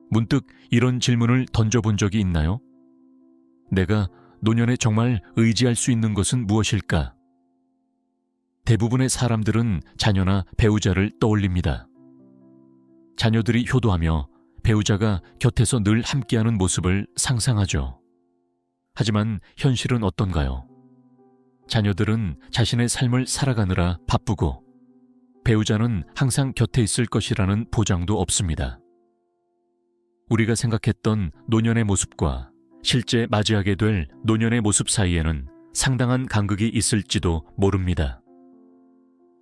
문득 이런 질문을 던져본 적이 있나요? 내가 노년에 정말 의지할 수 있는 것은 무엇일까? 대부분의 사람들은 자녀나 배우자를 떠올립니다. 자녀들이 효도하며 배우자가 곁에서 늘 함께하는 모습을 상상하죠. 하지만 현실은 어떤가요? 자녀들은 자신의 삶을 살아가느라 바쁘고 배우자는 항상 곁에 있을 것이라는 보장도 없습니다. 우리가 생각했던 노년의 모습과 실제 맞이하게 될 노년의 모습 사이에는 상당한 간극이 있을지도 모릅니다.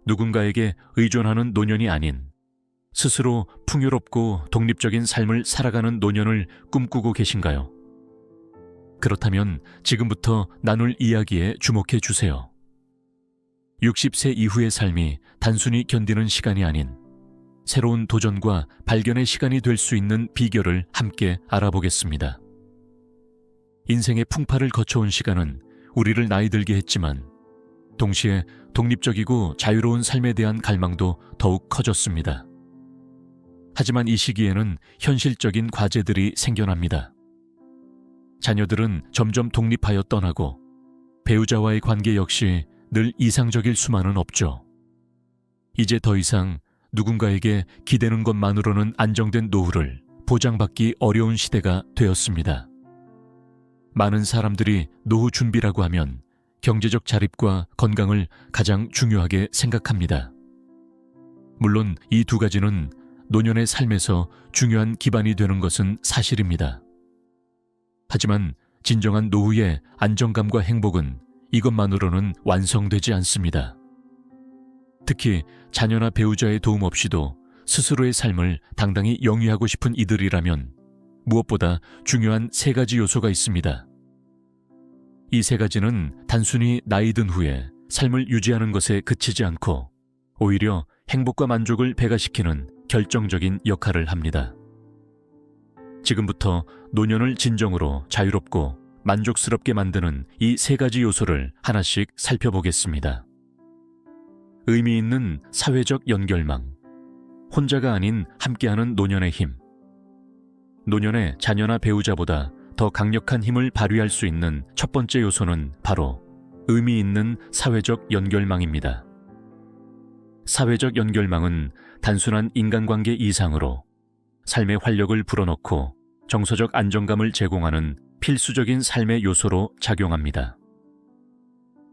누군가에게 의존하는 노년이 아닌 스스로 풍요롭고 독립적인 삶을 살아가는 노년을 꿈꾸고 계신가요? 그렇다면 지금부터 나눌 이야기에 주목해 주세요. 60세 이후의 삶이 단순히 견디는 시간이 아닌 새로운 도전과 발견의 시간이 될 수 있는 비결을 함께 알아보겠습니다. 인생의 풍파를 거쳐온 시간은 우리를 나이 들게 했지만 동시에 독립적이고 자유로운 삶에 대한 갈망도 더욱 커졌습니다. 하지만 이 시기에는 현실적인 과제들이 생겨납니다. 자녀들은 점점 독립하여 떠나고 배우자와의 관계 역시 늘 이상적일 수만은 없죠. 이제 더 이상 누군가에게 기대는 것만으로는 안정된 노후를 보장받기 어려운 시대가 되었습니다. 많은 사람들이 노후 준비라고 하면 경제적 자립과 건강을 가장 중요하게 생각합니다. 물론 이 두 가지는 노년의 삶에서 중요한 기반이 되는 것은 사실입니다. 하지만 진정한 노후의 안정감과 행복은 이것만으로는 완성되지 않습니다. 특히 자녀나 배우자의 도움 없이도 스스로의 삶을 당당히 영위하고 싶은 이들이라면 무엇보다 중요한 세 가지 요소가 있습니다. 이 세 가지는 단순히 나이 든 후에 삶을 유지하는 것에 그치지 않고 오히려 행복과 만족을 배가시키는 결정적인 역할을 합니다. 지금부터 노년을 진정으로 자유롭고 만족스럽게 만드는 이 세 가지 요소를 하나씩 살펴보겠습니다. 의미 있는 사회적 연결망, 혼자가 아닌 함께하는 노년의 힘. 노년에 자녀나 배우자보다 더 강력한 힘을 발휘할 수 있는 첫 번째 요소는 바로 의미 있는 사회적 연결망입니다. 사회적 연결망은 단순한 인간관계 이상으로 삶의 활력을 불어넣고 정서적 안정감을 제공하는 필수적인 삶의 요소로 작용합니다.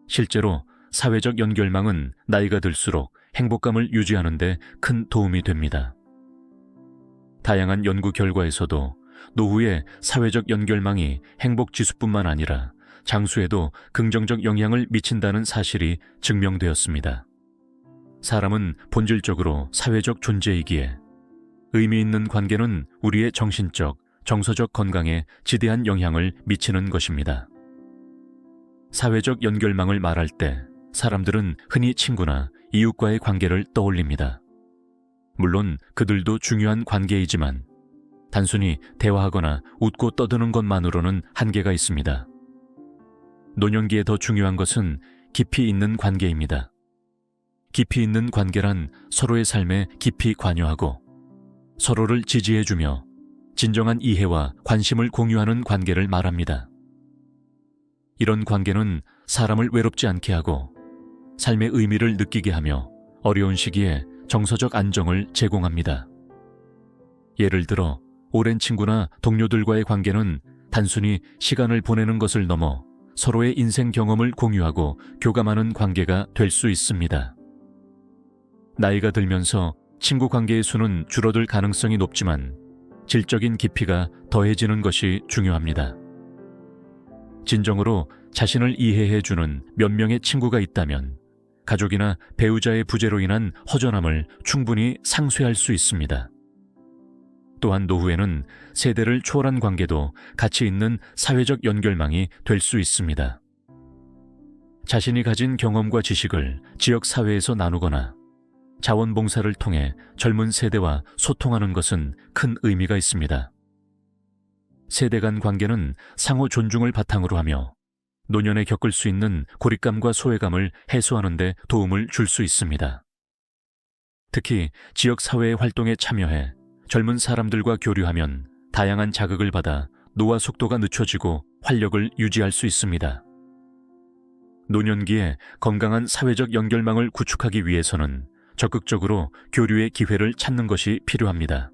실제로 사회적 연결망은 나이가 들수록 행복감을 유지하는 데 큰 도움이 됩니다. 다양한 연구 결과에서도 노후의 사회적 연결망이 행복 지수뿐만 아니라 장수에도 긍정적 영향을 미친다는 사실이 증명되었습니다. 사람은 본질적으로 사회적 존재이기에 의미 있는 관계는 우리의 정신적, 정서적 건강에 지대한 영향을 미치는 것입니다. 사회적 연결망을 말할 때 사람들은 흔히 친구나 이웃과의 관계를 떠올립니다. 물론 그들도 중요한 관계이지만 단순히 대화하거나 웃고 떠드는 것만으로는 한계가 있습니다. 노년기에 더 중요한 것은 깊이 있는 관계입니다. 깊이 있는 관계란 서로의 삶에 깊이 관여하고 서로를 지지해주며 진정한 이해와 관심을 공유하는 관계를 말합니다. 이런 관계는 사람을 외롭지 않게 하고 삶의 의미를 느끼게 하며 어려운 시기에 정서적 안정을 제공합니다. 예를 들어 오랜 친구나 동료들과의 관계는 단순히 시간을 보내는 것을 넘어 서로의 인생 경험을 공유하고 교감하는 관계가 될 수 있습니다. 나이가 들면서 친구 관계의 수는 줄어들 가능성이 높지만 질적인 깊이가 더해지는 것이 중요합니다. 진정으로 자신을 이해해주는 몇 명의 친구가 있다면 가족이나 배우자의 부재로 인한 허전함을 충분히 상쇄할 수 있습니다. 또한 노후에는 세대를 초월한 관계도 가치 있는 사회적 연결망이 될 수 있습니다. 자신이 가진 경험과 지식을 지역 사회에서 나누거나 자원봉사를 통해 젊은 세대와 소통하는 것은 큰 의미가 있습니다. 세대 간 관계는 상호 존중을 바탕으로 하며 노년에 겪을 수 있는 고립감과 소외감을 해소하는 데 도움을 줄 수 있습니다. 특히 지역 사회의 활동에 참여해 젊은 사람들과 교류하면 다양한 자극을 받아 노화 속도가 늦춰지고 활력을 유지할 수 있습니다. 노년기에 건강한 사회적 연결망을 구축하기 위해서는 적극적으로 교류의 기회를 찾는 것이 필요합니다.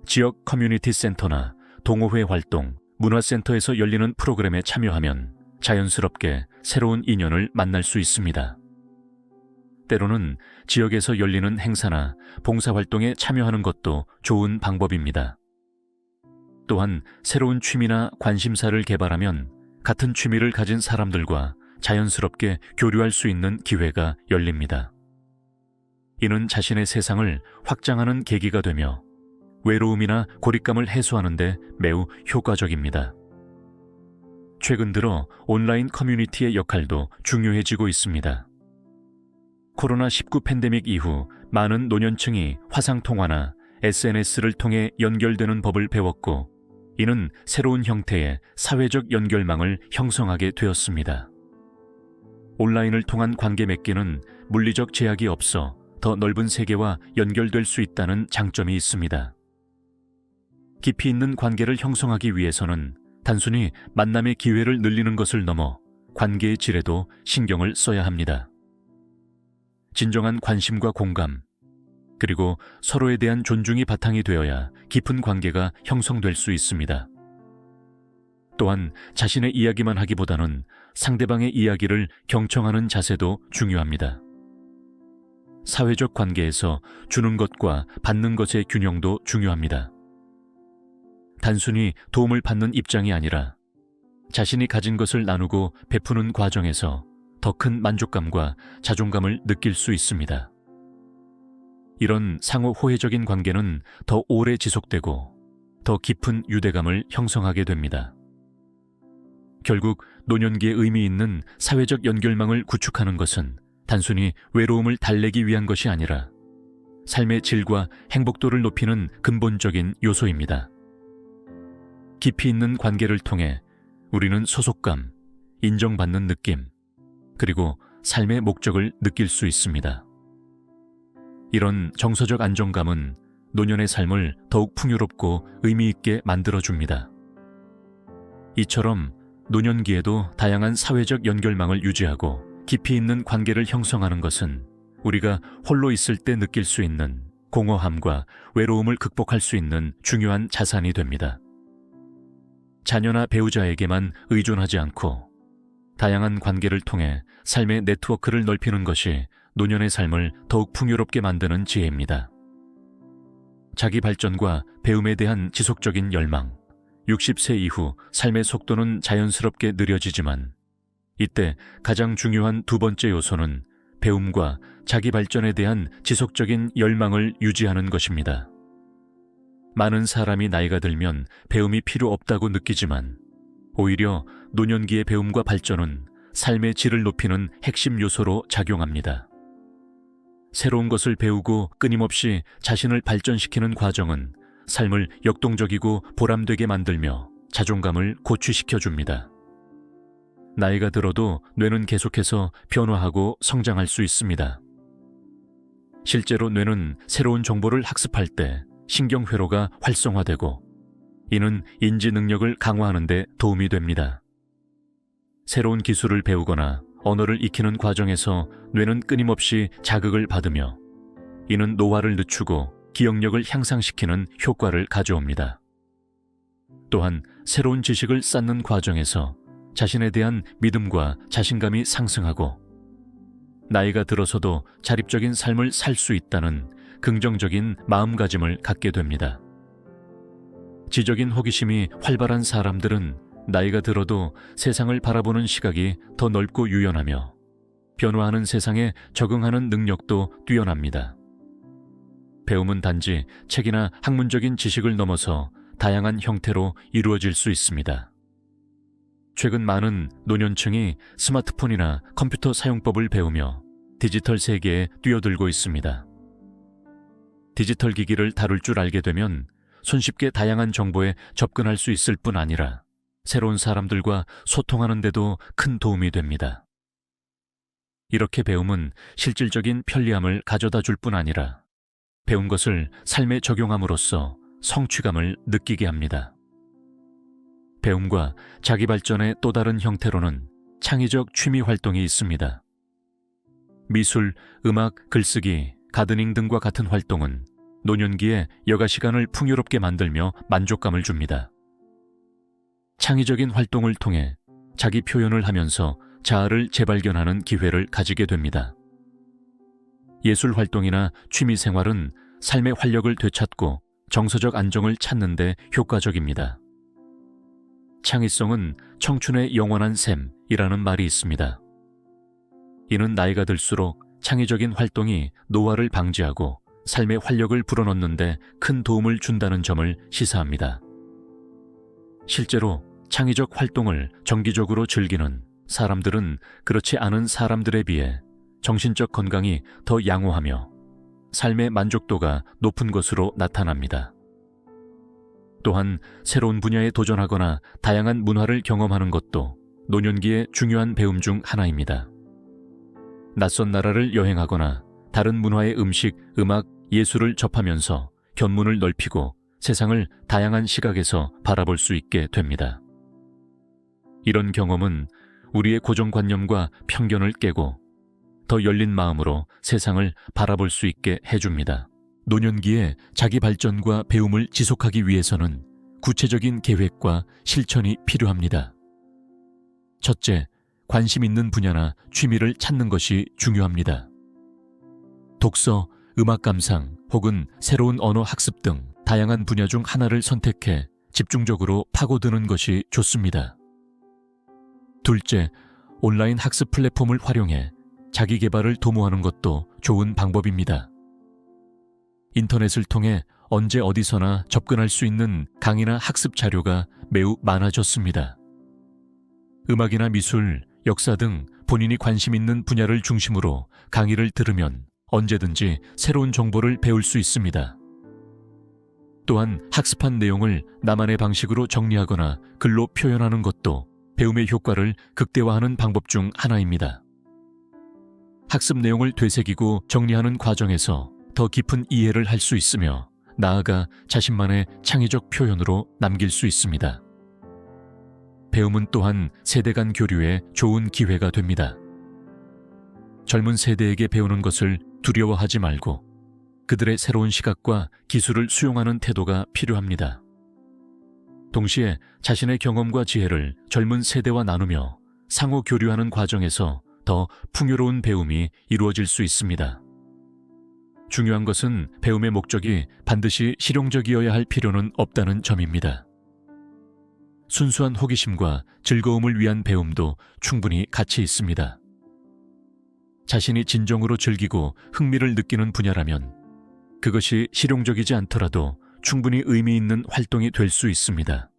지역 커뮤니티 센터나 동호회 활동, 문화센터에서 열리는 프로그램에 참여하면 자연스럽게 새로운 인연을 만날 수 있습니다. 때로는 지역에서 열리는 행사나 봉사활동에 참여하는 것도 좋은 방법입니다. 또한 새로운 취미나 관심사를 개발하면 같은 취미를 가진 사람들과 자연스럽게 교류할 수 있는 기회가 열립니다. 이는 자신의 세상을 확장하는 계기가 되며 외로움이나 고립감을 해소하는 데 매우 효과적입니다. 최근 들어 온라인 커뮤니티의 역할도 중요해지고 있습니다. 코로나19 팬데믹 이후 많은 노년층이 화상통화나 SNS를 통해 연결되는 법을 배웠고, 이는 새로운 형태의 사회적 연결망을 형성하게 되었습니다. 온라인을 통한 관계 맺기는 물리적 제약이 없어 더 넓은 세계와 연결될 수 있다는 장점이 있습니다. 깊이 있는 관계를 형성하기 위해서는 단순히 만남의 기회를 늘리는 것을 넘어 관계의 질에도 신경을 써야 합니다. 진정한 관심과 공감, 그리고 서로에 대한 존중이 바탕이 되어야 깊은 관계가 형성될 수 있습니다. 또한 자신의 이야기만 하기보다는 상대방의 이야기를 경청하는 자세도 중요합니다. 사회적 관계에서 주는 것과 받는 것의 균형도 중요합니다. 단순히 도움을 받는 입장이 아니라 자신이 가진 것을 나누고 베푸는 과정에서 더 큰 만족감과 자존감을 느낄 수 있습니다. 이런 상호 호혜적인 관계는 더 오래 지속되고 더 깊은 유대감을 형성하게 됩니다. 결국 노년기에 의미 있는 사회적 연결망을 구축하는 것은 단순히 외로움을 달래기 위한 것이 아니라 삶의 질과 행복도를 높이는 근본적인 요소입니다. 깊이 있는 관계를 통해 우리는 소속감, 인정받는 느낌, 그리고 삶의 목적을 느낄 수 있습니다. 이런 정서적 안정감은 노년의 삶을 더욱 풍요롭고 의미 있게 만들어줍니다. 이처럼 노년기에도 다양한 사회적 연결망을 유지하고 깊이 있는 관계를 형성하는 것은 우리가 홀로 있을 때 느낄 수 있는 공허함과 외로움을 극복할 수 있는 중요한 자산이 됩니다. 자녀나 배우자에게만 의존하지 않고 다양한 관계를 통해 삶의 네트워크를 넓히는 것이 노년의 삶을 더욱 풍요롭게 만드는 지혜입니다. 자기 발전과 배움에 대한 지속적인 열망, 60세 이후 삶의 속도는 자연스럽게 느려지지만 이때 가장 중요한 두 번째 요소는 배움과 자기 발전에 대한 지속적인 열망을 유지하는 것입니다. 많은 사람이 나이가 들면 배움이 필요 없다고 느끼지만 오히려 노년기의 배움과 발전은 삶의 질을 높이는 핵심 요소로 작용합니다. 새로운 것을 배우고 끊임없이 자신을 발전시키는 과정은 삶을 역동적이고 보람되게 만들며 자존감을 고취시켜줍니다. 나이가 들어도 뇌는 계속해서 변화하고 성장할 수 있습니다. 실제로 뇌는 새로운 정보를 학습할 때 신경회로가 활성화되고 이는 인지 능력을 강화하는 데 도움이 됩니다. 새로운 기술을 배우거나 언어를 익히는 과정에서 뇌는 끊임없이 자극을 받으며 이는 노화를 늦추고 기억력을 향상시키는 효과를 가져옵니다. 또한 새로운 지식을 쌓는 과정에서 자신에 대한 믿음과 자신감이 상승하고 나이가 들어서도 자립적인 삶을 살 수 있다는 긍정적인 마음가짐을 갖게 됩니다. 지적인 호기심이 활발한 사람들은 나이가 들어도 세상을 바라보는 시각이 더 넓고 유연하며 변화하는 세상에 적응하는 능력도 뛰어납니다. 배움은 단지 책이나 학문적인 지식을 넘어서 다양한 형태로 이루어질 수 있습니다. 최근 많은 노년층이 스마트폰이나 컴퓨터 사용법을 배우며 디지털 세계에 뛰어들고 있습니다. 디지털 기기를 다룰 줄 알게 되면 손쉽게 다양한 정보에 접근할 수 있을 뿐 아니라 새로운 사람들과 소통하는 데도 큰 도움이 됩니다. 이렇게 배움은 실질적인 편리함을 가져다 줄 뿐 아니라 배운 것을 삶에 적용함으로써 성취감을 느끼게 합니다. 배움과 자기 발전의 또 다른 형태로는 창의적 취미 활동이 있습니다. 미술, 음악, 글쓰기, 가드닝 등과 같은 활동은 노년기에 여가 시간을 풍요롭게 만들며 만족감을 줍니다. 창의적인 활동을 통해 자기 표현을 하면서 자아를 재발견하는 기회를 가지게 됩니다. 예술 활동이나 취미 생활은 삶의 활력을 되찾고 정서적 안정을 찾는 데 효과적입니다. 창의성은 청춘의 영원한 샘이라는 말이 있습니다. 이는 나이가 들수록 창의적인 활동이 노화를 방지하고 삶의 활력을 불어넣는 데 큰 도움을 준다는 점을 시사합니다. 실제로 창의적 활동을 정기적으로 즐기는 사람들은 그렇지 않은 사람들에 비해 정신적 건강이 더 양호하며 삶의 만족도가 높은 것으로 나타납니다. 또한 새로운 분야에 도전하거나 다양한 문화를 경험하는 것도 노년기의 중요한 배움 중 하나입니다. 낯선 나라를 여행하거나 다른 문화의 음식, 음악, 예술을 접하면서 견문을 넓히고 세상을 다양한 시각에서 바라볼 수 있게 됩니다. 이런 경험은 우리의 고정관념과 편견을 깨고 더 열린 마음으로 세상을 바라볼 수 있게 해줍니다. 노년기에 자기 발전과 배움을 지속하기 위해서는 구체적인 계획과 실천이 필요합니다. 첫째, 관심 있는 분야나 취미를 찾는 것이 중요합니다. 독서, 음악 감상 혹은 새로운 언어 학습 등 다양한 분야 중 하나를 선택해 집중적으로 파고드는 것이 좋습니다. 둘째, 온라인 학습 플랫폼을 활용해 자기 개발을 도모하는 것도 좋은 방법입니다. 인터넷을 통해 언제 어디서나 접근할 수 있는 강의나 학습 자료가 매우 많아졌습니다. 음악이나 미술, 역사 등 본인이 관심 있는 분야를 중심으로 강의를 들으면 언제든지 새로운 정보를 배울 수 있습니다. 또한 학습한 내용을 나만의 방식으로 정리하거나 글로 표현하는 것도 배움의 효과를 극대화하는 방법 중 하나입니다. 학습 내용을 되새기고 정리하는 과정에서 더 깊은 이해를 할 수 있으며 나아가 자신만의 창의적 표현으로 남길 수 있습니다. 배움은 또한 세대 간 교류에 좋은 기회가 됩니다. 젊은 세대에게 배우는 것을 두려워하지 말고 그들의 새로운 시각과 기술을 수용하는 태도가 필요합니다. 동시에 자신의 경험과 지혜를 젊은 세대와 나누며 상호 교류하는 과정에서 더 풍요로운 배움이 이루어질 수 있습니다. 중요한 것은 배움의 목적이 반드시 실용적이어야 할 필요는 없다는 점입니다. 순수한 호기심과 즐거움을 위한 배움도 충분히 가치 있습니다. 자신이 진정으로 즐기고 흥미를 느끼는 분야라면 그것이 실용적이지 않더라도 충분히 의미 있는 활동이 될 수 있습니다.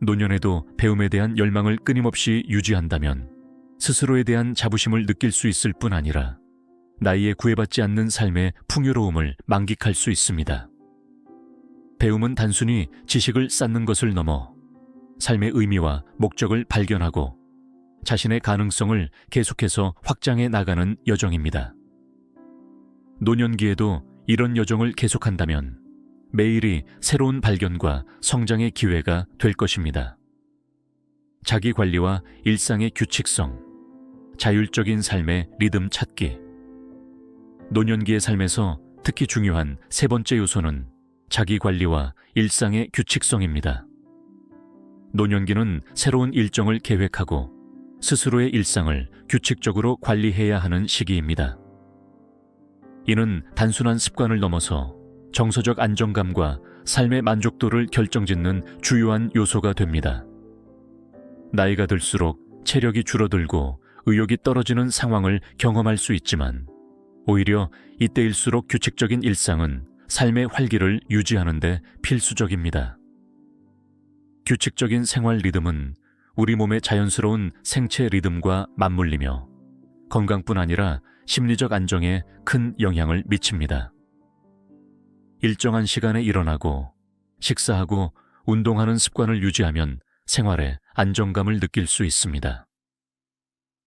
노년에도 배움에 대한 열망을 끊임없이 유지한다면 스스로에 대한 자부심을 느낄 수 있을 뿐 아니라 나이에 구애받지 않는 삶의 풍요로움을 만끽할 수 있습니다. 배움은 단순히 지식을 쌓는 것을 넘어 삶의 의미와 목적을 발견하고 자신의 가능성을 계속해서 확장해 나가는 여정입니다. 노년기에도 이런 여정을 계속한다면 매일이 새로운 발견과 성장의 기회가 될 것입니다. 자기 관리와 일상의 규칙성, 자율적인 삶의 리듬 찾기. 노년기의 삶에서 특히 중요한 세 번째 요소는 자기 관리와 일상의 규칙성입니다. 노년기는 새로운 일정을 계획하고 스스로의 일상을 규칙적으로 관리해야 하는 시기입니다. 이는 단순한 습관을 넘어서 정서적 안정감과 삶의 만족도를 결정짓는 주요한 요소가 됩니다. 나이가 들수록 체력이 줄어들고 의욕이 떨어지는 상황을 경험할 수 있지만 오히려 이때일수록 규칙적인 일상은 삶의 활기를 유지하는 데 필수적입니다. 규칙적인 생활 리듬은 우리 몸의 자연스러운 생체 리듬과 맞물리며 건강뿐 아니라 심리적 안정에 큰 영향을 미칩니다. 일정한 시간에 일어나고 식사하고 운동하는 습관을 유지하면 생활에 안정감을 느낄 수 있습니다.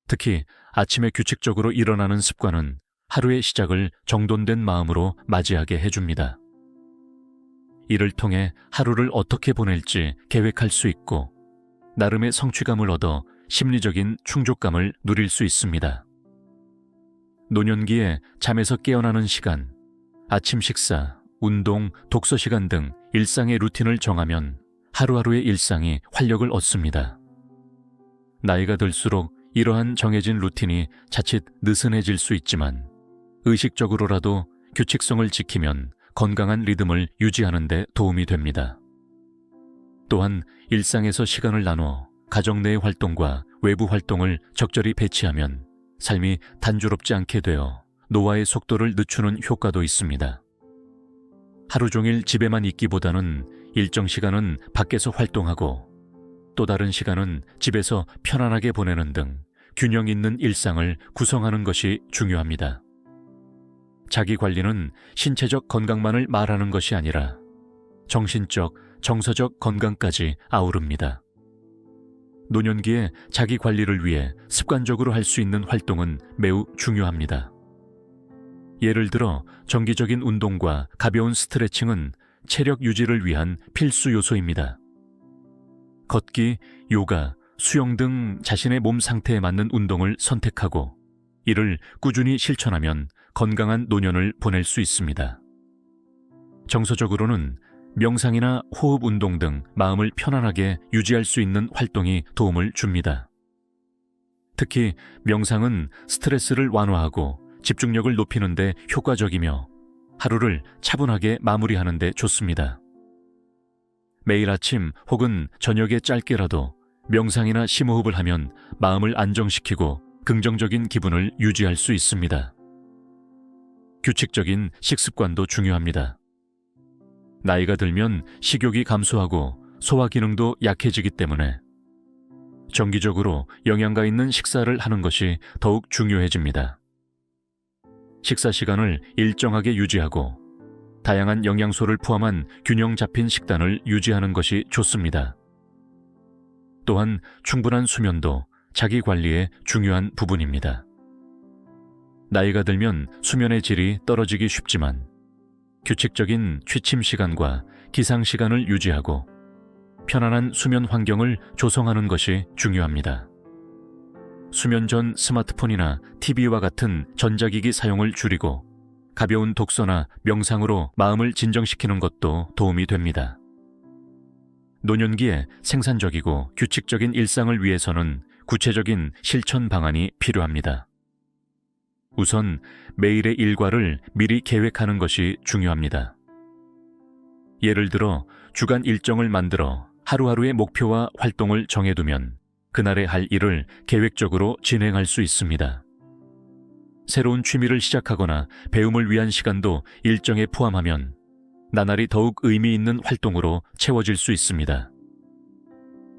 특히 아침에 규칙적으로 일어나는 습관은 하루의 시작을 정돈된 마음으로 맞이하게 해줍니다. 이를 통해 하루를 어떻게 보낼지 계획할 수 있고 나름의 성취감을 얻어 심리적인 충족감을 누릴 수 있습니다. 노년기에 잠에서 깨어나는 시간, 아침 식사, 운동, 독서 시간 등 일상의 루틴을 정하면 하루하루의 일상이 활력을 얻습니다. 나이가 들수록 이러한 정해진 루틴이 자칫 느슨해질 수 있지만 의식적으로라도 규칙성을 지키면 건강한 리듬을 유지하는 데 도움이 됩니다. 또한 일상에서 시간을 나눠 가정 내의 활동과 외부 활동을 적절히 배치하면 삶이 단조롭지 않게 되어 노화의 속도를 늦추는 효과도 있습니다. 하루 종일 집에만 있기보다는 일정 시간은 밖에서 활동하고 또 다른 시간은 집에서 편안하게 보내는 등 균형 있는 일상을 구성하는 것이 중요합니다. 자기 관리는 신체적 건강만을 말하는 것이 아니라 정신적, 정서적 건강까지 아우릅니다. 노년기에 자기 관리를 위해 습관적으로 할 수 있는 활동은 매우 중요합니다. 예를 들어 정기적인 운동과 가벼운 스트레칭은 체력 유지를 위한 필수 요소입니다. 걷기, 요가, 수영 등 자신의 몸 상태에 맞는 운동을 선택하고 이를 꾸준히 실천하면 건강한 노년을 보낼 수 있습니다. 정서적으로는 명상이나 호흡 운동 등 마음을 편안하게 유지할 수 있는 활동이 도움을 줍니다. 특히 명상은 스트레스를 완화하고 집중력을 높이는 데 효과적이며 하루를 차분하게 마무리하는 데 좋습니다. 매일 아침 혹은 저녁에 짧게라도 명상이나 심호흡을 하면 마음을 안정시키고 긍정적인 기분을 유지할 수 있습니다. 규칙적인 식습관도 중요합니다. 나이가 들면 식욕이 감소하고 소화 기능도 약해지기 때문에 정기적으로 영양가 있는 식사를 하는 것이 더욱 중요해집니다. 식사 시간을 일정하게 유지하고 다양한 영양소를 포함한 균형 잡힌 식단을 유지하는 것이 좋습니다. 또한 충분한 수면도 자기 관리의 중요한 부분입니다. 나이가 들면 수면의 질이 떨어지기 쉽지만 규칙적인 취침 시간과 기상 시간을 유지하고 편안한 수면 환경을 조성하는 것이 중요합니다. 수면 전 스마트폰이나 TV와 같은 전자기기 사용을 줄이고 가벼운 독서나 명상으로 마음을 진정시키는 것도 도움이 됩니다. 노년기에 생산적이고 규칙적인 일상을 위해서는 구체적인 실천 방안이 필요합니다. 우선 매일의 일과를 미리 계획하는 것이 중요합니다. 예를 들어 주간 일정을 만들어 하루하루의 목표와 활동을 정해두면 그날에 할 일을 계획적으로 진행할 수 있습니다. 새로운 취미를 시작하거나 배움을 위한 시간도 일정에 포함하면 나날이 더욱 의미 있는 활동으로 채워질 수 있습니다.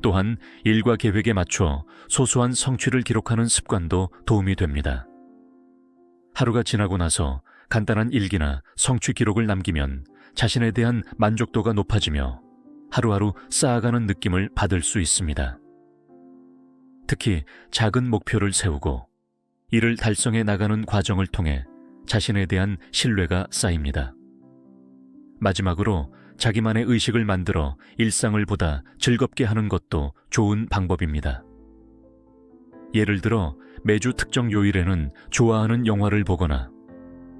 또한 일과 계획에 맞춰 소소한 성취를 기록하는 습관도 도움이 됩니다. 하루가 지나고 나서 간단한 일기나 성취 기록을 남기면 자신에 대한 만족도가 높아지며 하루하루 쌓아가는 느낌을 받을 수 있습니다. 특히 작은 목표를 세우고 이를 달성해 나가는 과정을 통해 자신에 대한 신뢰가 쌓입니다. 마지막으로 자기만의 의식을 만들어 일상을 보다 즐겁게 하는 것도 좋은 방법입니다. 예를 들어 매주 특정 요일에는 좋아하는 영화를 보거나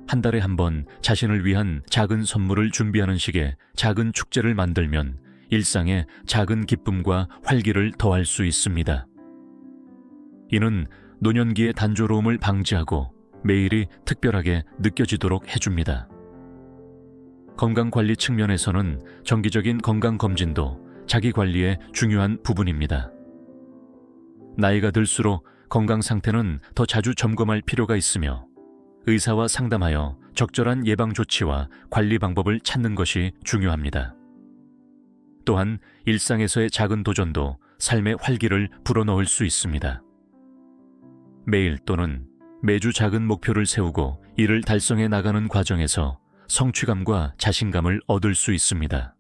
한 달에 한 번 자신을 위한 작은 선물을 준비하는 식의 작은 축제를 만들면 일상에 작은 기쁨과 활기를 더할 수 있습니다. 이는 노년기의 단조로움을 방지하고 매일이 특별하게 느껴지도록 해줍니다. 건강관리 측면에서는 정기적인 건강검진도 자기관리의 중요한 부분입니다. 나이가 들수록 건강 상태는 더 자주 점검할 필요가 있으며 의사와 상담하여 적절한 예방 조치와 관리 방법을 찾는 것이 중요합니다. 또한 일상에서의 작은 도전도 삶의 활기를 불어넣을 수 있습니다. 매일 또는 매주 작은 목표를 세우고 이를 달성해 나가는 과정에서 성취감과 자신감을 얻을 수 있습니다.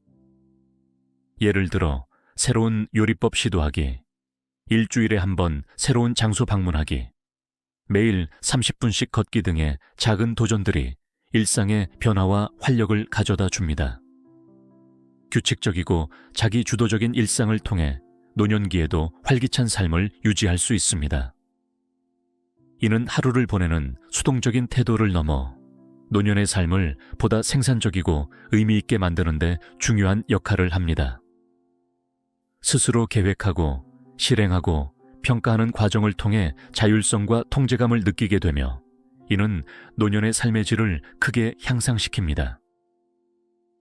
예를 들어 새로운 요리법 시도하기, 일주일에 한 번 새로운 장소 방문하기, 매일 30분씩 걷기 등의 작은 도전들이 일상의 변화와 활력을 가져다 줍니다. 규칙적이고 자기 주도적인 일상을 통해 노년기에도 활기찬 삶을 유지할 수 있습니다. 이는 하루를 보내는 수동적인 태도를 넘어 노년의 삶을 보다 생산적이고 의미 있게 만드는 데 중요한 역할을 합니다. 스스로 계획하고 실행하고 평가하는 과정을 통해 자율성과 통제감을 느끼게 되며 이는 노년의 삶의 질을 크게 향상시킵니다.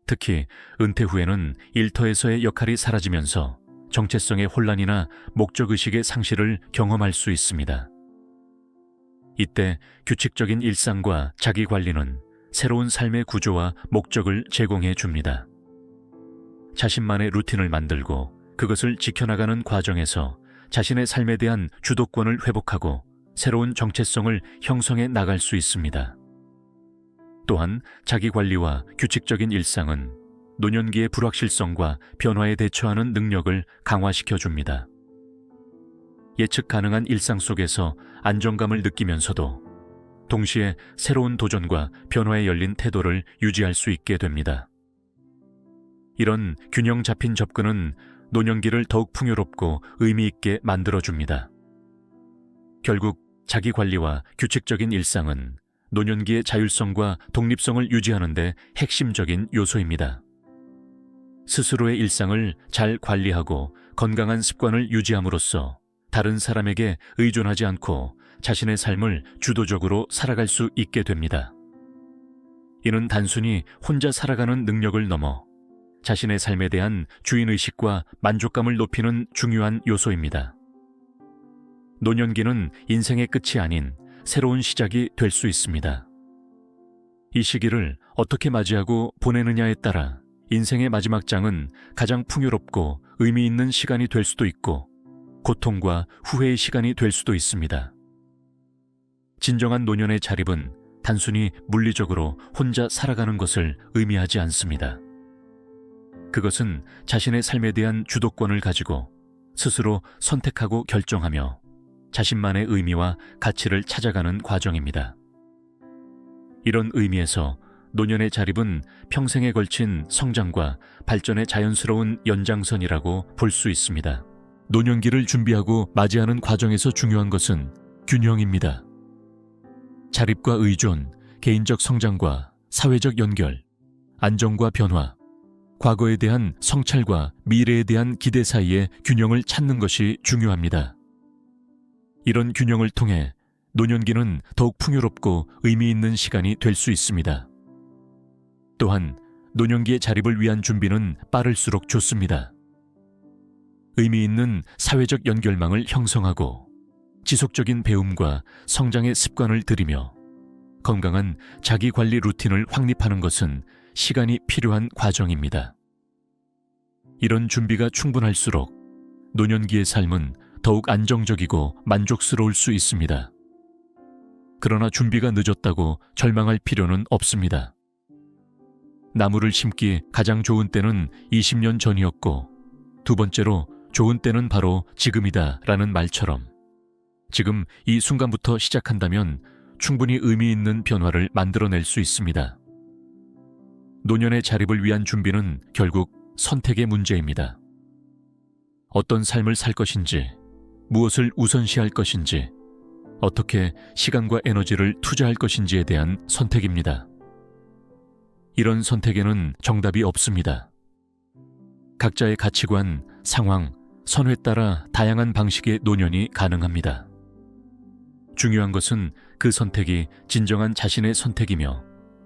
특히 은퇴 후에는 일터에서의 역할이 사라지면서 정체성의 혼란이나 목적의식의 상실을 경험할 수 있습니다. 이때 규칙적인 일상과 자기관리는 새로운 삶의 구조와 목적을 제공해 줍니다. 자신만의 루틴을 만들고 그것을 지켜나가는 과정에서 자신의 삶에 대한 주도권을 회복하고 새로운 정체성을 형성해 나갈 수 있습니다. 또한 자기관리와 규칙적인 일상은 노년기의 불확실성과 변화에 대처하는 능력을 강화시켜 줍니다. 예측 가능한 일상 속에서 안정감을 느끼면서도 동시에 새로운 도전과 변화에 열린 태도를 유지할 수 있게 됩니다. 이런 균형 잡힌 접근은 노년기를 더욱 풍요롭고 의미 있게 만들어줍니다. 결국 자기관리와 규칙적인 일상은 노년기의 자율성과 독립성을 유지하는 데 핵심적인 요소입니다. 스스로의 일상을 잘 관리하고 건강한 습관을 유지함으로써 다른 사람에게 의존하지 않고 자신의 삶을 주도적으로 살아갈 수 있게 됩니다. 이는 단순히 혼자 살아가는 능력을 넘어 자신의 삶에 대한 주인의식과 만족감을 높이는 중요한 요소입니다. 노년기는 인생의 끝이 아닌 새로운 시작이 될 수 있습니다. 이 시기를 어떻게 맞이하고 보내느냐에 따라 인생의 마지막 장은 가장 풍요롭고 의미 있는 시간이 될 수도 있고 고통과 후회의 시간이 될 수도 있습니다. 진정한 노년의 자립은 단순히 물리적으로 혼자 살아가는 것을 의미하지 않습니다. 그것은 자신의 삶에 대한 주도권을 가지고 스스로 선택하고 결정하며 자신만의 의미와 가치를 찾아가는 과정입니다. 이런 의미에서 노년의 자립은 평생에 걸친 성장과 발전의 자연스러운 연장선이라고 볼 수 있습니다. 노년기를 준비하고 맞이하는 과정에서 중요한 것은 균형입니다. 자립과 의존, 개인적 성장과 사회적 연결, 안정과 변화, 과거에 대한 성찰과 미래에 대한 기대 사이의 균형을 찾는 것이 중요합니다. 이런 균형을 통해 노년기는 더욱 풍요롭고 의미 있는 시간이 될 수 있습니다. 또한 노년기의 자립을 위한 준비는 빠를수록 좋습니다. 의미 있는 사회적 연결망을 형성하고 지속적인 배움과 성장의 습관을 들이며 건강한 자기관리 루틴을 확립하는 것은 시간이 필요한 과정입니다. 이런 준비가 충분할수록 노년기의 삶은 더욱 안정적이고 만족스러울 수 있습니다. 그러나 준비가 늦었다고 절망할 필요는 없습니다. 나무를 심기 가장 좋은 때는 20년 전이었고 두 번째로 좋은 때는 바로 지금이다 라는 말처럼 지금 이 순간부터 시작한다면 충분히 의미 있는 변화를 만들어낼 수 있습니다. 노년의 자립을 위한 준비는 결국 선택의 문제입니다. 어떤 삶을 살 것인지, 무엇을 우선시할 것인지, 어떻게 시간과 에너지를 투자할 것인지에 대한 선택입니다. 이런 선택에는 정답이 없습니다. 각자의 가치관, 상황, 선호에 따라 다양한 방식의 노년이 가능합니다. 중요한 것은 그 선택이 진정한 자신의 선택이며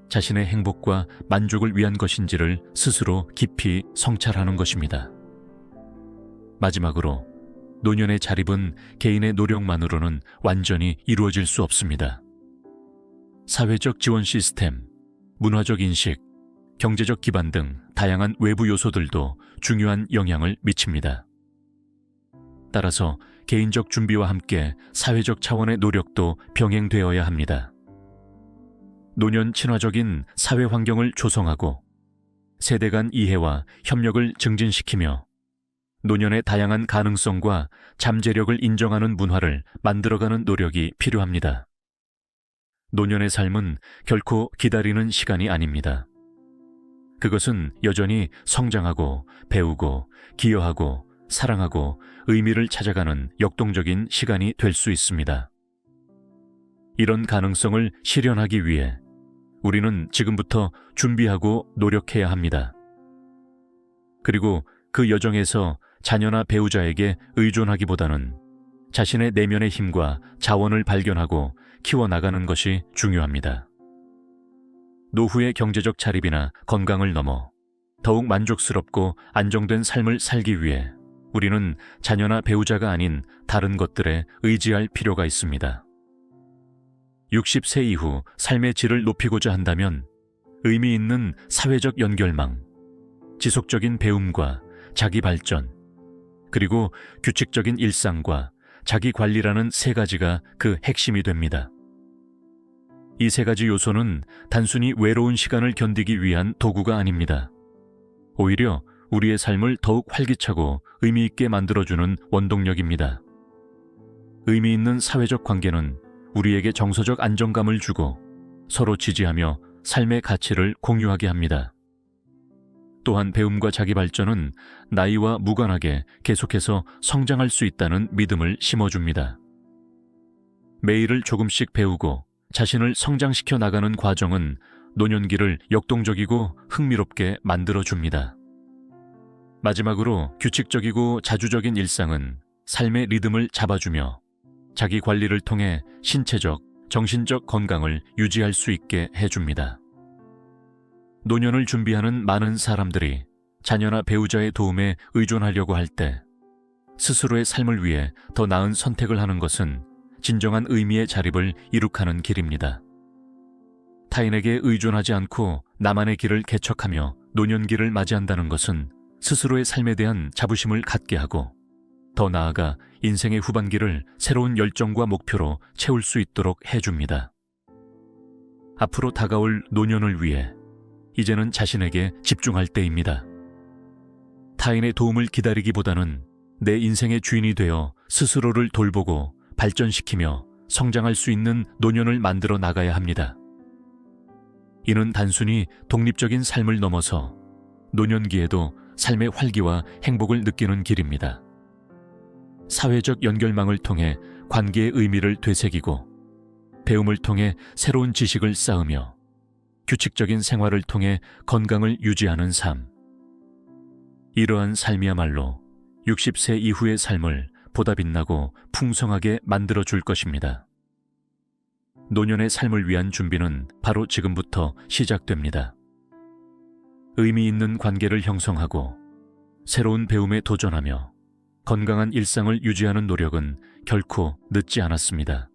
자신의 행복과 만족을 위한 것인지를 스스로 깊이 성찰하는 것입니다. 마지막으로 노년의 자립은 개인의 노력만으로는 완전히 이루어질 수 없습니다. 사회적 지원 시스템, 문화적 인식, 경제적 기반 등 다양한 외부 요소들도 중요한 영향을 미칩니다. 따라서 개인적 준비와 함께 사회적 차원의 노력도 병행되어야 합니다. 노년 친화적인 사회 환경을 조성하고 세대 간 이해와 협력을 증진시키며 노년의 다양한 가능성과 잠재력을 인정하는 문화를 만들어가는 노력이 필요합니다. 노년의 삶은 결코 기다리는 시간이 아닙니다. 그것은 여전히 성장하고 배우고 기여하고 사랑하고 의미를 찾아가는 역동적인 시간이 될 수 있습니다. 이런 가능성을 실현하기 위해 우리는 지금부터 준비하고 노력해야 합니다. 그리고 그 여정에서 자녀나 배우자에게 의존하기보다는 자신의 내면의 힘과 자원을 발견하고 키워나가는 것이 중요합니다. 노후의 경제적 자립이나 건강을 넘어 더욱 만족스럽고 안정된 삶을 살기 위해 우리는 자녀나 배우자가 아닌 다른 것들에 의지할 필요가 있습니다. 60세 이후 삶의 질을 높이고자 한다면 의미 있는 사회적 연결망, 지속적인 배움과 자기 발전, 그리고 규칙적인 일상과 자기 관리라는 세 가지가 그 핵심이 됩니다. 이 세 가지 요소는 단순히 외로운 시간을 견디기 위한 도구가 아닙니다. 오히려 우리의 삶을 더욱 활기차고 의미 있게 만들어주는 원동력입니다. 의미 있는 사회적 관계는 우리에게 정서적 안정감을 주고 서로 지지하며 삶의 가치를 공유하게 합니다. 또한 배움과 자기 발전은 나이와 무관하게 계속해서 성장할 수 있다는 믿음을 심어줍니다. 매일을 조금씩 배우고 자신을 성장시켜 나가는 과정은 노년기를 역동적이고 흥미롭게 만들어줍니다. 마지막으로 규칙적이고 자주적인 일상은 삶의 리듬을 잡아주며 자기 관리를 통해 신체적, 정신적 건강을 유지할 수 있게 해줍니다. 노년을 준비하는 많은 사람들이 자녀나 배우자의 도움에 의존하려고 할 때 스스로의 삶을 위해 더 나은 선택을 하는 것은 진정한 의미의 자립을 이룩하는 길입니다. 타인에게 의존하지 않고 나만의 길을 개척하며 노년기를 맞이한다는 것은 스스로의 삶에 대한 자부심을 갖게 하고 더 나아가 인생의 후반기를 새로운 열정과 목표로 채울 수 있도록 해줍니다. 앞으로 다가올 노년을 위해 이제는 자신에게 집중할 때입니다. 타인의 도움을 기다리기보다는 내 인생의 주인이 되어 스스로를 돌보고 발전시키며 성장할 수 있는 노년을 만들어 나가야 합니다. 이는 단순히 독립적인 삶을 넘어서 노년기에도 삶의 활기와 행복을 느끼는 길입니다. 사회적 연결망을 통해 관계의 의미를 되새기고 배움을 통해 새로운 지식을 쌓으며 규칙적인 생활을 통해 건강을 유지하는 삶. 이러한 삶이야말로 60세 이후의 삶을 보다 빛나고 풍성하게 만들어줄 것입니다. 노년의 삶을 위한 준비는 바로 지금부터 시작됩니다. 의미 있는 관계를 형성하고 새로운 배움에 도전하며 건강한 일상을 유지하는 노력은 결코 늦지 않았습니다.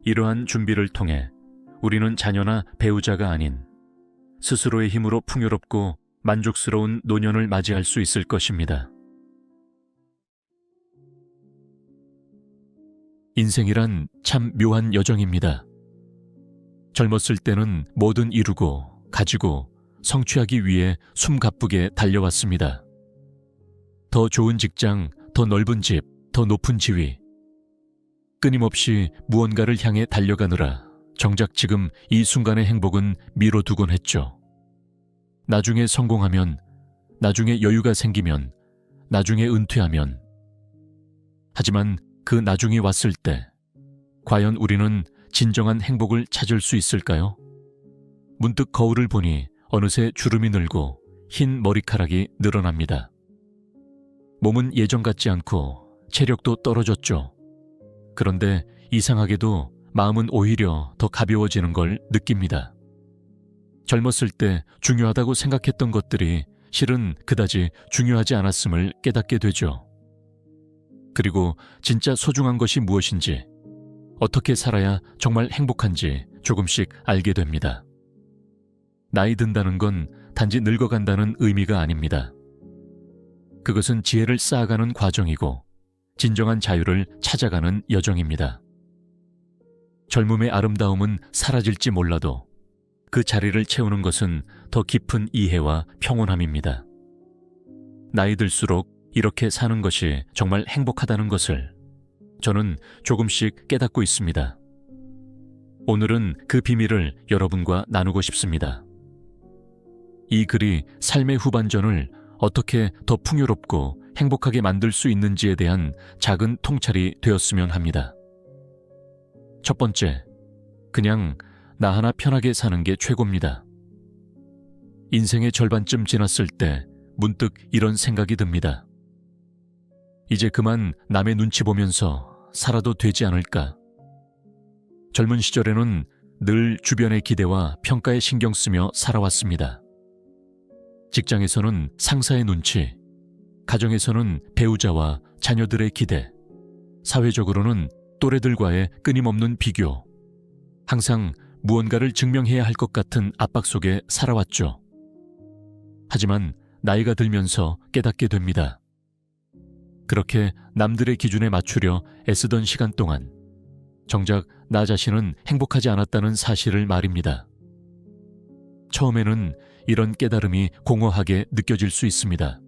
이러한 준비를 통해 우리는 자녀나 배우자가 아닌 스스로의 힘으로 풍요롭고 만족스러운 노년을 맞이할 수 있을 것입니다. 인생이란 참 묘한 여정입니다. 젊었을 때는 뭐든 이루고 가지고 성취하기 위해 숨가쁘게 달려왔습니다. 더 좋은 직장, 더 넓은 집, 더 높은 지위. 끊임없이 무언가를 향해 달려가느라 정작 지금 이 순간의 행복은 미뤄두곤 했죠. 나중에 성공하면, 나중에 여유가 생기면, 나중에 은퇴하면. 하지만 그 나중이 왔을 때 과연 우리는 진정한 행복을 찾을 수 있을까요? 문득 거울을 보니 어느새 주름이 늘고 흰 머리카락이 늘어납니다. 몸은 예전 같지 않고 체력도 떨어졌죠. 그런데 이상하게도 마음은 오히려 더 가벼워지는 걸 느낍니다. 젊었을 때 중요하다고 생각했던 것들이 실은 그다지 중요하지 않았음을 깨닫게 되죠. 그리고 진짜 소중한 것이 무엇인지, 어떻게 살아야 정말 행복한지 조금씩 알게 됩니다. 나이 든다는 건 단지 늙어간다는 의미가 아닙니다. 그것은 지혜를 쌓아가는 과정이고 진정한 자유를 찾아가는 여정입니다. 젊음의 아름다움은 사라질지 몰라도 그 자리를 채우는 것은 더 깊은 이해와 평온함입니다. 나이 들수록 이렇게 사는 것이 정말 행복하다는 것을 저는 조금씩 깨닫고 있습니다. 오늘은 그 비밀을 여러분과 나누고 싶습니다. 이 글이 삶의 후반전을 어떻게 더 풍요롭고 행복하게 만들 수 있는지에 대한 작은 통찰이 되었으면 합니다. 첫 번째, 그냥 나 하나 편하게 사는 게 최고입니다. 인생의 절반쯤 지났을 때 문득 이런 생각이 듭니다. 이제 그만 남의 눈치 보면서 살아도 되지 않을까? 젊은 시절에는 늘 주변의 기대와 평가에 신경 쓰며 살아왔습니다. 직장에서는 상사의 눈치, 가정에서는 배우자와 자녀들의 기대, 사회적으로는 또래들과의 끊임없는 비교, 항상 무언가를 증명해야 할 것 같은 압박 속에 살아왔죠. 하지만 나이가 들면서 깨닫게 됩니다. 그렇게 남들의 기준에 맞추려 애쓰던 시간 동안 정작 나 자신은 행복하지 않았다는 사실을 말입니다. 처음에는 이런 깨달음이 공허하게 느껴질 수 있습니다.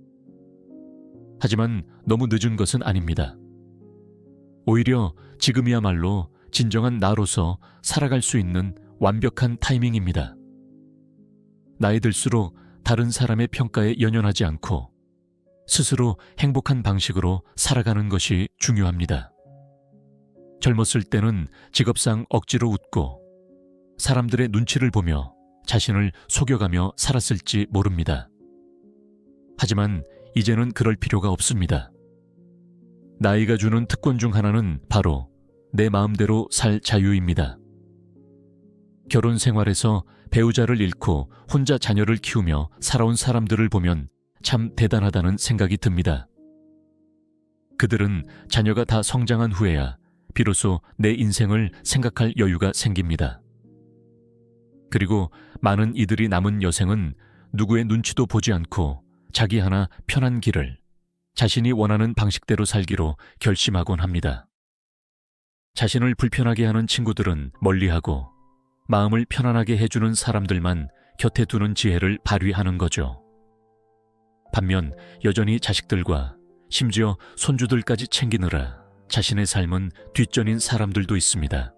하지만 너무 늦은 것은 아닙니다. 오히려 지금이야말로 진정한 나로서 살아갈 수 있는 완벽한 타이밍입니다. 나이 들수록 다른 사람의 평가에 연연하지 않고 스스로 행복한 방식으로 살아가는 것이 중요합니다. 젊었을 때는 직업상 억지로 웃고 사람들의 눈치를 보며 자신을 속여가며 살았을지 모릅니다. 하지만 이제는 그럴 필요가 없습니다. 나이가 주는 특권 중 하나는 바로 내 마음대로 살 자유입니다. 결혼 생활에서 배우자를 잃고 혼자 자녀를 키우며 살아온 사람들을 보면 참 대단하다는 생각이 듭니다. 그들은 자녀가 다 성장한 후에야 비로소 내 인생을 생각할 여유가 생깁니다. 그리고 많은 이들이 남은 여생은 누구의 눈치도 보지 않고 자기 하나 편한 길을 자신이 원하는 방식대로 살기로 결심하곤 합니다. 자신을 불편하게 하는 친구들은 멀리하고 마음을 편안하게 해주는 사람들만 곁에 두는 지혜를 발휘하는 거죠. 반면 여전히 자식들과 심지어 손주들까지 챙기느라 자신의 삶은 뒷전인 사람들도 있습니다.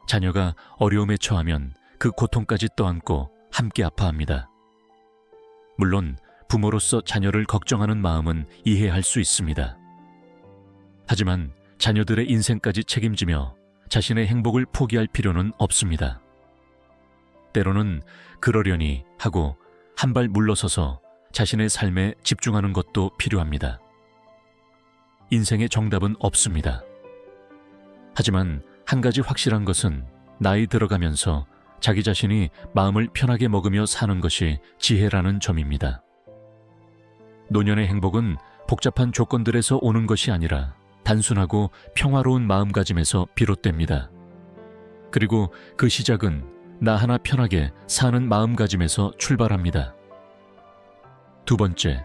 자녀가 어려움에 처하면 그 고통까지 떠안고 함께 아파합니다. 물론 부모로서 자녀를 걱정하는 마음은 이해할 수 있습니다. 하지만 자녀들의 인생까지 책임지며 자신의 행복을 포기할 필요는 없습니다. 때로는 그러려니 하고 한 발 물러서서 자신의 삶에 집중하는 것도 필요합니다. 인생의 정답은 없습니다. 하지만 한 가지 확실한 것은 나이 들어가면서 자기 자신이 마음을 편하게 먹으며 사는 것이 지혜라는 점입니다. 노년의 행복은 복잡한 조건들에서 오는 것이 아니라 단순하고 평화로운 마음가짐에서 비롯됩니다. 그리고 그 시작은 나 하나 편하게 사는 마음가짐에서 출발합니다. 두 번째,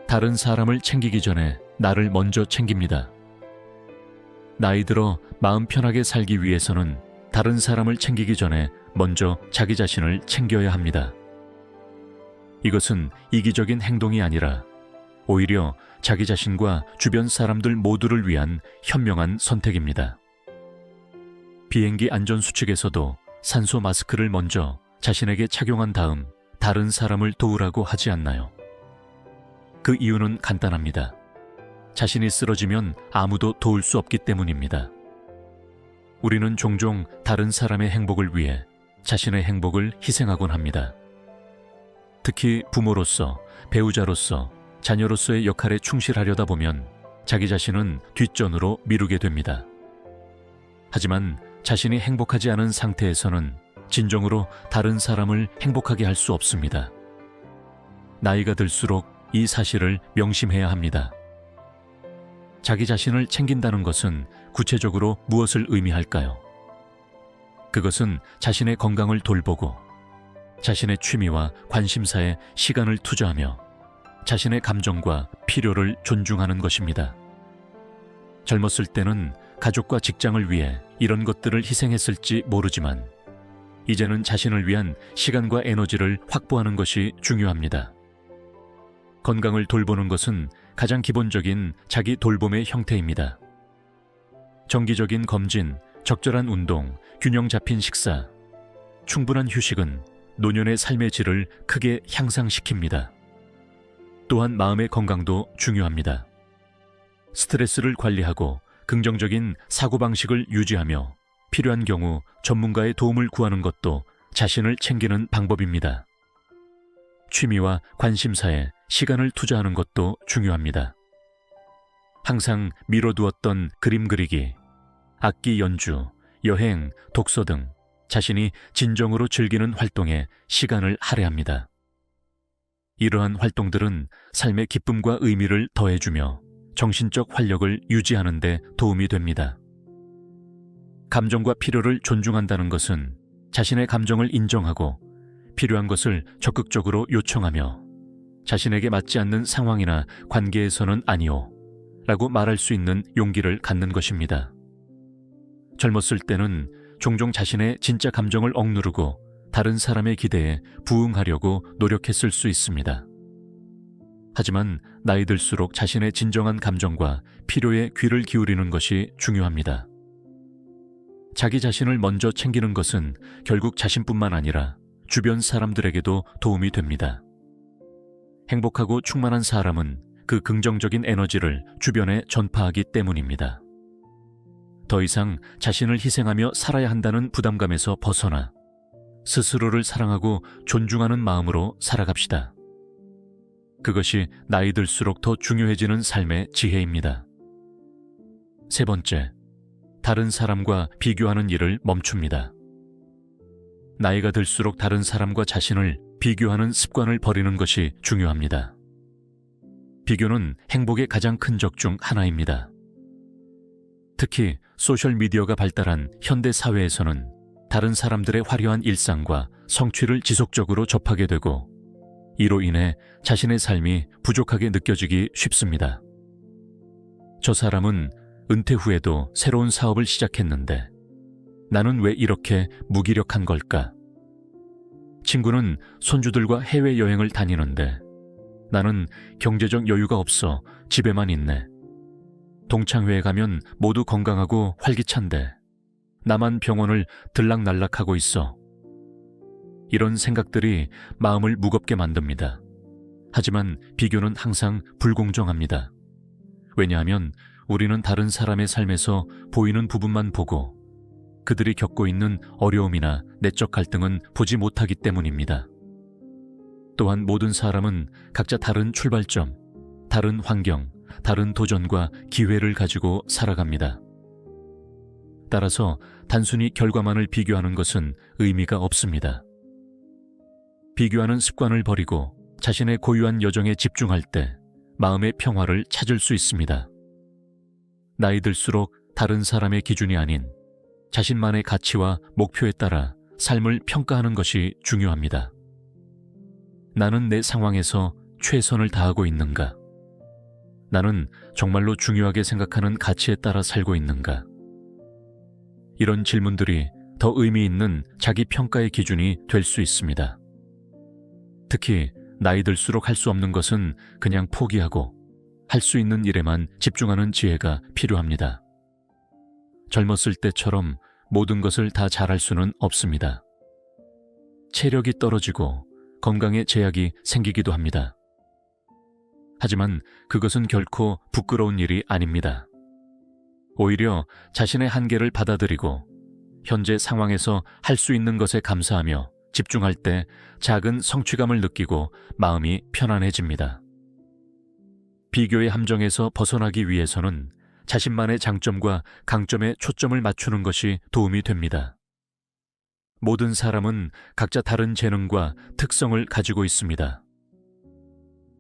다른 사람을 챙기기 전에 나를 먼저 챙깁니다. 나이 들어 마음 편하게 살기 위해서는 다른 사람을 챙기기 전에 먼저 자기 자신을 챙겨야 합니다. 이것은 이기적인 행동이 아니라 오히려 자기 자신과 주변 사람들 모두를 위한 현명한 선택입니다. 비행기 안전수칙에서도 산소 마스크를 먼저 자신에게 착용한 다음 다른 사람을 도우라고 하지 않나요? 그 이유는 간단합니다. 자신이 쓰러지면 아무도 도울 수 없기 때문입니다. 우리는 종종 다른 사람의 행복을 위해 자신의 행복을 희생하곤 합니다. 특히 부모로서, 배우자로서, 자녀로서의 역할에 충실하려다 보면 자기 자신은 뒷전으로 미루게 됩니다. 하지만 자신이 행복하지 않은 상태에서는 진정으로 다른 사람을 행복하게 할 수 없습니다. 나이가 들수록 이 사실을 명심해야 합니다. 자기 자신을 챙긴다는 것은 구체적으로 무엇을 의미할까요? 그것은 자신의 건강을 돌보고 자신의 취미와 관심사에 시간을 투자하며 자신의 감정과 필요를 존중하는 것입니다. 젊었을 때는 가족과 직장을 위해 이런 것들을 희생했을지 모르지만 이제는 자신을 위한 시간과 에너지를 확보하는 것이 중요합니다. 건강을 돌보는 것은 가장 기본적인 자기 돌봄의 형태입니다. 정기적인 검진, 적절한 운동, 균형 잡힌 식사, 충분한 휴식은 노년의 삶의 질을 크게 향상시킵니다. 또한 마음의 건강도 중요합니다. 스트레스를 관리하고 긍정적인 사고방식을 유지하며 필요한 경우 전문가의 도움을 구하는 것도 자신을 챙기는 방법입니다. 취미와 관심사에 시간을 투자하는 것도 중요합니다. 항상 미뤄두었던 그림 그리기, 악기 연주, 여행, 독서 등 자신이 진정으로 즐기는 활동에 시간을 할애합니다. 이러한 활동들은 삶의 기쁨과 의미를 더해주며 정신적 활력을 유지하는 데 도움이 됩니다. 감정과 필요를 존중한다는 것은 자신의 감정을 인정하고 필요한 것을 적극적으로 요청하며 자신에게 맞지 않는 상황이나 관계에서는 아니오 라고 말할 수 있는 용기를 갖는 것입니다. 젊었을 때는 종종 자신의 진짜 감정을 억누르고 다른 사람의 기대에 부응하려고 노력했을 수 있습니다. 하지만 나이 들수록 자신의 진정한 감정과 필요에 귀를 기울이는 것이 중요합니다. 자기 자신을 먼저 챙기는 것은 결국 자신뿐만 아니라 주변 사람들에게도 도움이 됩니다. 행복하고 충만한 사람은 그 긍정적인 에너지를 주변에 전파하기 때문입니다. 더 이상 자신을 희생하며 살아야 한다는 부담감에서 벗어나 스스로를 사랑하고 존중하는 마음으로 살아갑시다. 그것이 나이 들수록 더 중요해지는 삶의 지혜입니다. 세 번째, 다른 사람과 비교하는 일을 멈춥니다. 나이가 들수록 다른 사람과 자신을 비교하는 습관을 버리는 것이 중요합니다. 비교는 행복의 가장 큰 적 중 하나입니다. 특히 소셜미디어가 발달한 현대 사회에서는 다른 사람들의 화려한 일상과 성취를 지속적으로 접하게 되고 이로 인해 자신의 삶이 부족하게 느껴지기 쉽습니다. 저 사람은 은퇴 후에도 새로운 사업을 시작했는데 나는 왜 이렇게 무기력한 걸까? 친구는 손주들과 해외여행을 다니는데 나는 경제적 여유가 없어 집에만 있네. 동창회에 가면 모두 건강하고 활기찬데 나만 병원을 들락날락하고 있어. 이런 생각들이 마음을 무겁게 만듭니다. 하지만 비교는 항상 불공정합니다. 왜냐하면 우리는 다른 사람의 삶에서 보이는 부분만 보고 그들이 겪고 있는 어려움이나 내적 갈등은 보지 못하기 때문입니다. 또한 모든 사람은 각자 다른 출발점, 다른 환경, 다른 도전과 기회를 가지고 살아갑니다. 따라서 단순히 결과만을 비교하는 것은 의미가 없습니다. 비교하는 습관을 버리고 자신의 고유한 여정에 집중할 때 마음의 평화를 찾을 수 있습니다. 나이 들수록 다른 사람의 기준이 아닌 자신만의 가치와 목표에 따라 삶을 평가하는 것이 중요합니다. 나는 내 상황에서 최선을 다하고 있는가? 나는 정말로 중요하게 생각하는 가치에 따라 살고 있는가? 이런 질문들이 더 의미 있는 자기 평가의 기준이 될 수 있습니다. 특히 나이 들수록 할 수 없는 것은 그냥 포기하고 할 수 있는 일에만 집중하는 지혜가 필요합니다. 젊었을 때처럼 모든 것을 다 잘할 수는 없습니다. 체력이 떨어지고 건강에 제약이 생기기도 합니다. 하지만 그것은 결코 부끄러운 일이 아닙니다. 오히려 자신의 한계를 받아들이고 현재 상황에서 할 수 있는 것에 감사하며 집중할 때 작은 성취감을 느끼고 마음이 편안해집니다. 비교의 함정에서 벗어나기 위해서는 자신만의 장점과 강점에 초점을 맞추는 것이 도움이 됩니다. 모든 사람은 각자 다른 재능과 특성을 가지고 있습니다.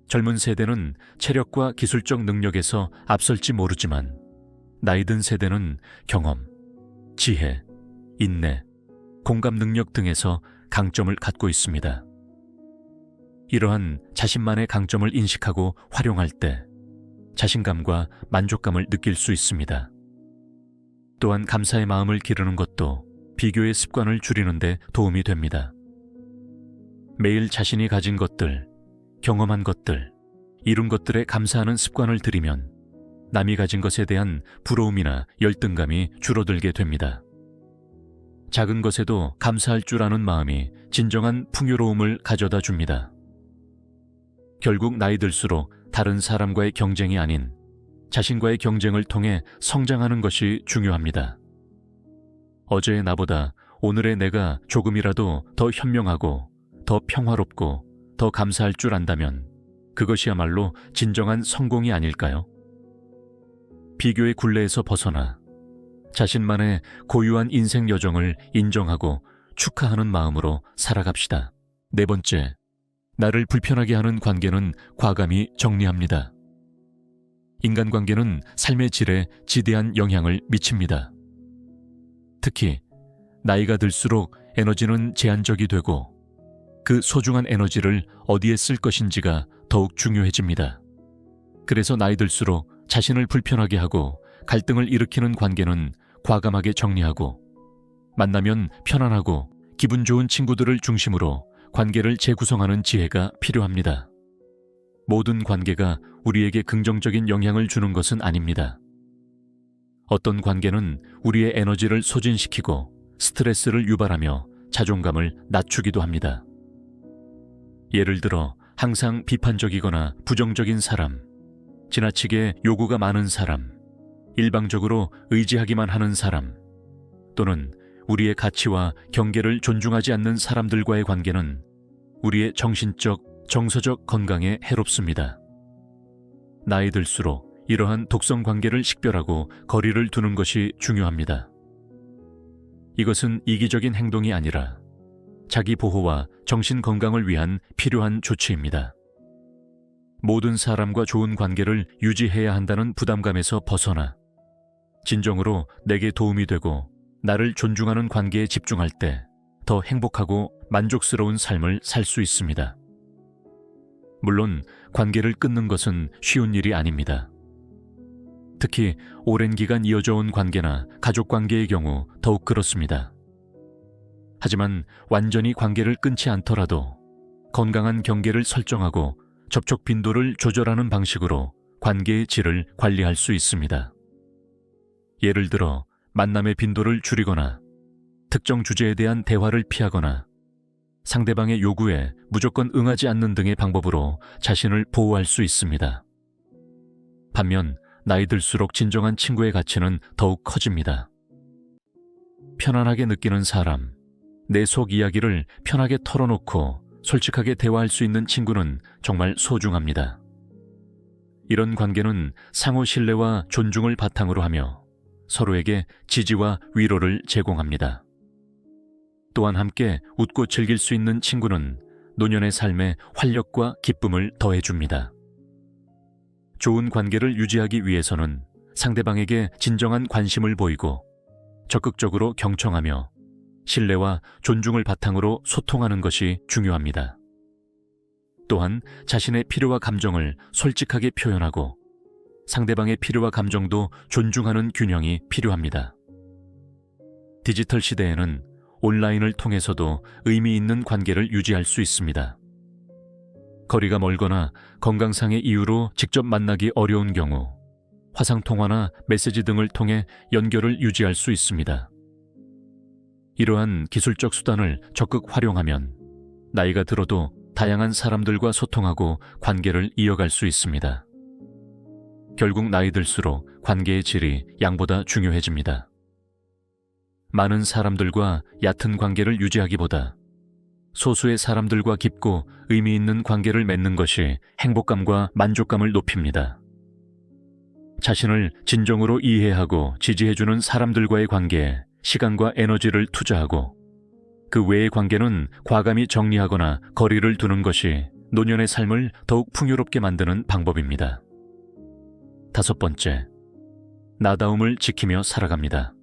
젊은 세대는 체력과 기술적 능력에서 앞설지 모르지만 나이 든 세대는 경험, 지혜, 인내, 공감 능력 등에서 강점을 갖고 있습니다. 이러한 자신만의 강점을 인식하고 활용할 때 자신감과 만족감을 느낄 수 있습니다. 또한 감사의 마음을 기르는 것도 비교의 습관을 줄이는 데 도움이 됩니다. 매일 자신이 가진 것들, 경험한 것들, 이룬 것들에 감사하는 습관을 들이면 남이 가진 것에 대한 부러움이나 열등감이 줄어들게 됩니다. 작은 것에도 감사할 줄 아는 마음이 진정한 풍요로움을 가져다 줍니다. 결국 나이 들수록 다른 사람과의 경쟁이 아닌 자신과의 경쟁을 통해 성장하는 것이 중요합니다. 어제의 나보다 오늘의 내가 조금이라도 더 현명하고 더 평화롭고 더 감사할 줄 안다면 그것이야말로 진정한 성공이 아닐까요? 비교의 굴레에서 벗어나 자신만의 고유한 인생 여정을 인정하고 축하하는 마음으로 살아갑시다. 네 번째, 나를 불편하게 하는 관계는 과감히 정리합니다. 인간관계는 삶의 질에 지대한 영향을 미칩니다. 특히 나이가 들수록 에너지는 제한적이 되고 그 소중한 에너지를 어디에 쓸 것인지가 더욱 중요해집니다. 그래서 나이 들수록 자신을 불편하게 하고 갈등을 일으키는 관계는 과감하게 정리하고 만나면 편안하고 기분 좋은 친구들을 중심으로 관계를 재구성하는 지혜가 필요합니다. 모든 관계가 우리에게 긍정적인 영향을 주는 것은 아닙니다. 어떤 관계는 우리의 에너지를 소진시키고 스트레스를 유발하며 자존감을 낮추기도 합니다. 예를 들어 항상 비판적이거나 부정적인 사람, 지나치게 요구가 많은 사람, 일방적으로 의지하기만 하는 사람, 또는 우리의 가치와 경계를 존중하지 않는 사람들과의 관계는 우리의 정신적, 정서적 건강에 해롭습니다. 나이 들수록 이러한 독성 관계를 식별하고 거리를 두는 것이 중요합니다. 이것은 이기적인 행동이 아니라 자기 보호와 정신 건강을 위한 필요한 조치입니다. 모든 사람과 좋은 관계를 유지해야 한다는 부담감에서 벗어나 진정으로 내게 도움이 되고 나를 존중하는 관계에 집중할 때 더 행복하고 만족스러운 삶을 살 수 있습니다. 물론 관계를 끊는 것은 쉬운 일이 아닙니다. 특히 오랜 기간 이어져 온 관계나 가족 관계의 경우 더욱 그렇습니다. 하지만 완전히 관계를 끊지 않더라도 건강한 경계를 설정하고 접촉 빈도를 조절하는 방식으로 관계의 질을 관리할 수 있습니다. 예를 들어 만남의 빈도를 줄이거나 특정 주제에 대한 대화를 피하거나 상대방의 요구에 무조건 응하지 않는 등의 방법으로 자신을 보호할 수 있습니다. 반면 나이 들수록 진정한 친구의 가치는 더욱 커집니다. 편안하게 느끼는 사람, 내 속 이야기를 편하게 털어놓고 솔직하게 대화할 수 있는 친구는 정말 소중합니다. 이런 관계는 상호 신뢰와 존중을 바탕으로 하며 서로에게 지지와 위로를 제공합니다. 또한 함께 웃고 즐길 수 있는 친구는 노년의 삶에 활력과 기쁨을 더해줍니다. 좋은 관계를 유지하기 위해서는 상대방에게 진정한 관심을 보이고 적극적으로 경청하며 신뢰와 존중을 바탕으로 소통하는 것이 중요합니다. 또한 자신의 필요와 감정을 솔직하게 표현하고 상대방의 필요와 감정도 존중하는 균형이 필요합니다. 디지털 시대에는 온라인을 통해서도 의미 있는 관계를 유지할 수 있습니다. 거리가 멀거나 건강상의 이유로 직접 만나기 어려운 경우 화상통화나 메시지 등을 통해 연결을 유지할 수 있습니다. 이러한 기술적 수단을 적극 활용하면 나이가 들어도 다양한 사람들과 소통하고 관계를 이어갈 수 있습니다. 결국 나이 들수록 관계의 질이 양보다 중요해집니다. 많은 사람들과 얕은 관계를 유지하기보다 소수의 사람들과 깊고 의미 있는 관계를 맺는 것이 행복감과 만족감을 높입니다. 자신을 진정으로 이해하고 지지해주는 사람들과의 관계에 시간과 에너지를 투자하고 그 외의 관계는 과감히 정리하거나 거리를 두는 것이 노년의 삶을 더욱 풍요롭게 만드는 방법입니다. 다섯 번째, 나다움을 지키며 살아갑니다.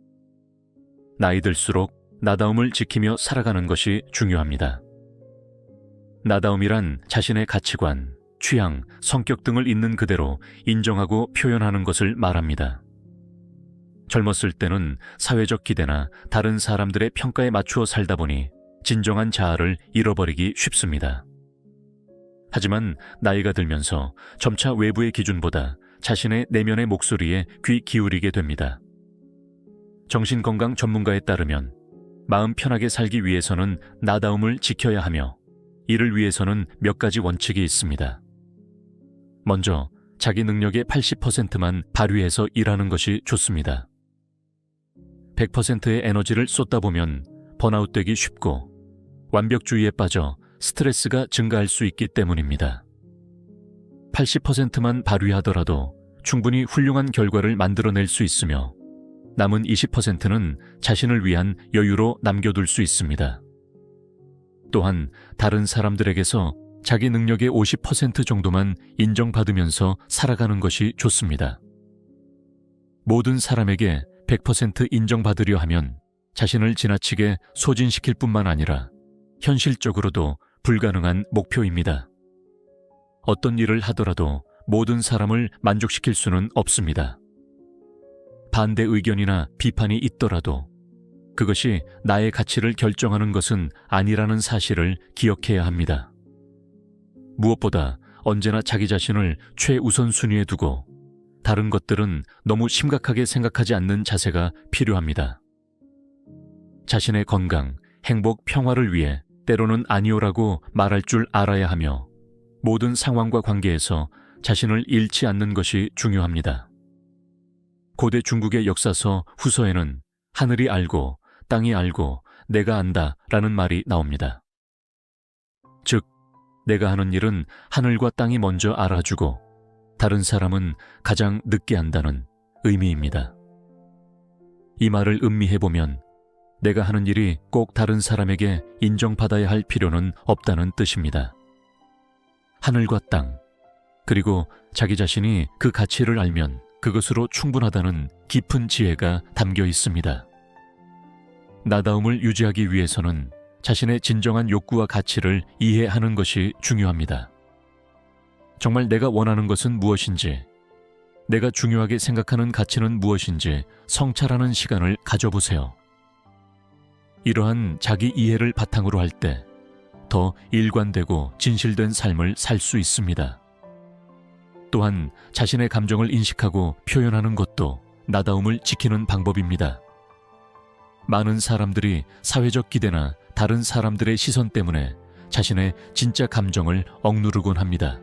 나이 들수록 나다움을 지키며 살아가는 것이 중요합니다. 나다움이란 자신의 가치관, 취향, 성격 등을 있는 그대로 인정하고 표현하는 것을 말합니다. 젊었을 때는 사회적 기대나 다른 사람들의 평가에 맞추어 살다 보니 진정한 자아를 잃어버리기 쉽습니다. 하지만 나이가 들면서 점차 외부의 기준보다 자신의 내면의 목소리에 귀 기울이게 됩니다. 정신건강 전문가에 따르면 마음 편하게 살기 위해서는 나다움을 지켜야 하며 이를 위해서는 몇 가지 원칙이 있습니다. 먼저 자기 능력의 80%만 발휘해서 일하는 것이 좋습니다. 100%의 에너지를 쏟다 보면 번아웃되기 쉽고 완벽주의에 빠져 스트레스가 증가할 수 있기 때문입니다. 80%만 발휘하더라도 충분히 훌륭한 결과를 만들어낼 수 있으며 남은 20%는 자신을 위한 여유로 남겨둘 수 있습니다. 또한 다른 사람들에게서 자기 능력의 50% 정도만 인정받으면서 살아가는 것이 좋습니다. 모든 사람에게 100% 인정받으려 하면 자신을 지나치게 소진시킬 뿐만 아니라 현실적으로도 불가능한 목표입니다. 어떤 일을 하더라도 모든 사람을 만족시킬 수는 없습니다. 반대 의견이나 비판이 있더라도 그것이 나의 가치를 결정하는 것은 아니라는 사실을 기억해야 합니다. 무엇보다 언제나 자기 자신을 최우선순위에 두고 다른 것들은 너무 심각하게 생각하지 않는 자세가 필요합니다. 자신의 건강, 행복, 평화를 위해 때로는 아니오라고 말할 줄 알아야 하며 모든 상황과 관계에서 자신을 잃지 않는 것이 중요합니다. 고대 중국의 역사서 후서에는 하늘이 알고 땅이 알고 내가 안다 라는 말이 나옵니다. 즉, 내가 하는 일은 하늘과 땅이 먼저 알아주고 다른 사람은 가장 늦게 안다는 의미입니다. 이 말을 음미해보면 내가 하는 일이 꼭 다른 사람에게 인정받아야 할 필요는 없다는 뜻입니다. 하늘과 땅, 그리고 자기 자신이 그 가치를 알면 그것으로 충분하다는 깊은 지혜가 담겨 있습니다. 나다움을 유지하기 위해서는 자신의 진정한 욕구와 가치를 이해하는 것이 중요합니다. 정말 내가 원하는 것은 무엇인지, 내가 중요하게 생각하는 가치는 무엇인지 성찰하는 시간을 가져보세요. 이러한 자기 이해를 바탕으로 할 때 더 일관되고 진실된 삶을 살 수 있습니다. 또한 자신의 감정을 인식하고 표현하는 것도 나다움을 지키는 방법입니다. 많은 사람들이 사회적 기대나 다른 사람들의 시선 때문에 자신의 진짜 감정을 억누르곤 합니다.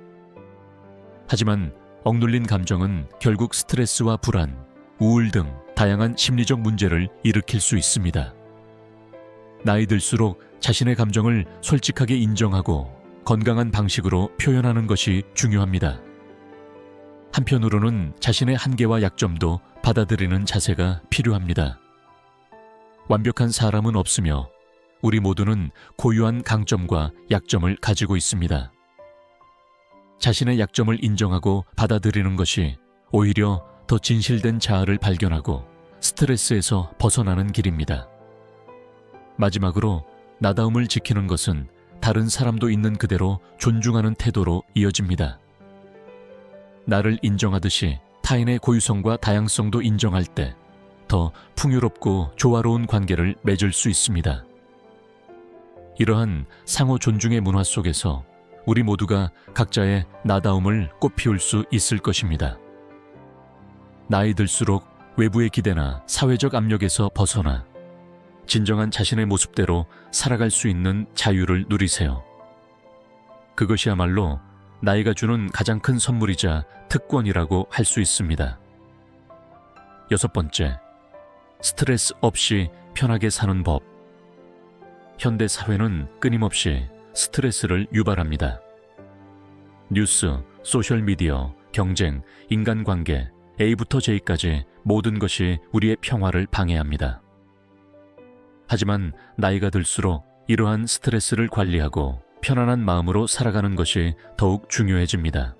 하지만 억눌린 감정은 결국 스트레스와 불안, 우울 등 다양한 심리적 문제를 일으킬 수 있습니다. 나이 들수록 자신의 감정을 솔직하게 인정하고 건강한 방식으로 표현하는 것이 중요합니다. 한편으로는 자신의 한계와 약점도 받아들이는 자세가 필요합니다. 완벽한 사람은 없으며 우리 모두는 고유한 강점과 약점을 가지고 있습니다. 자신의 약점을 인정하고 받아들이는 것이 오히려 더 진실된 자아를 발견하고 스트레스에서 벗어나는 길입니다. 마지막으로 나다움을 지키는 것은 다른 사람도 있는 그대로 존중하는 태도로 이어집니다. 나를 인정하듯이 타인의 고유성과 다양성도 인정할 때 더 풍요롭고 조화로운 관계를 맺을 수 있습니다. 이러한 상호 존중의 문화 속에서 우리 모두가 각자의 나다움을 꽃피울 수 있을 것입니다. 나이 들수록 외부의 기대나 사회적 압력에서 벗어나 진정한 자신의 모습대로 살아갈 수 있는 자유를 누리세요. 그것이야말로 나이가 주는 가장 큰 선물이자 특권이라고 할 수 있습니다. 6번째, 스트레스 없이 편하게 사는 법. 현대 사회는 끊임없이 스트레스를 유발합니다. 뉴스, 소셜미디어, 경쟁, 인간관계, A부터 J까지 모든 것이 우리의 평화를 방해합니다. 하지만 나이가 들수록 이러한 스트레스를 관리하고 편안한 마음으로 살아가는 것이 더욱 중요해집니다.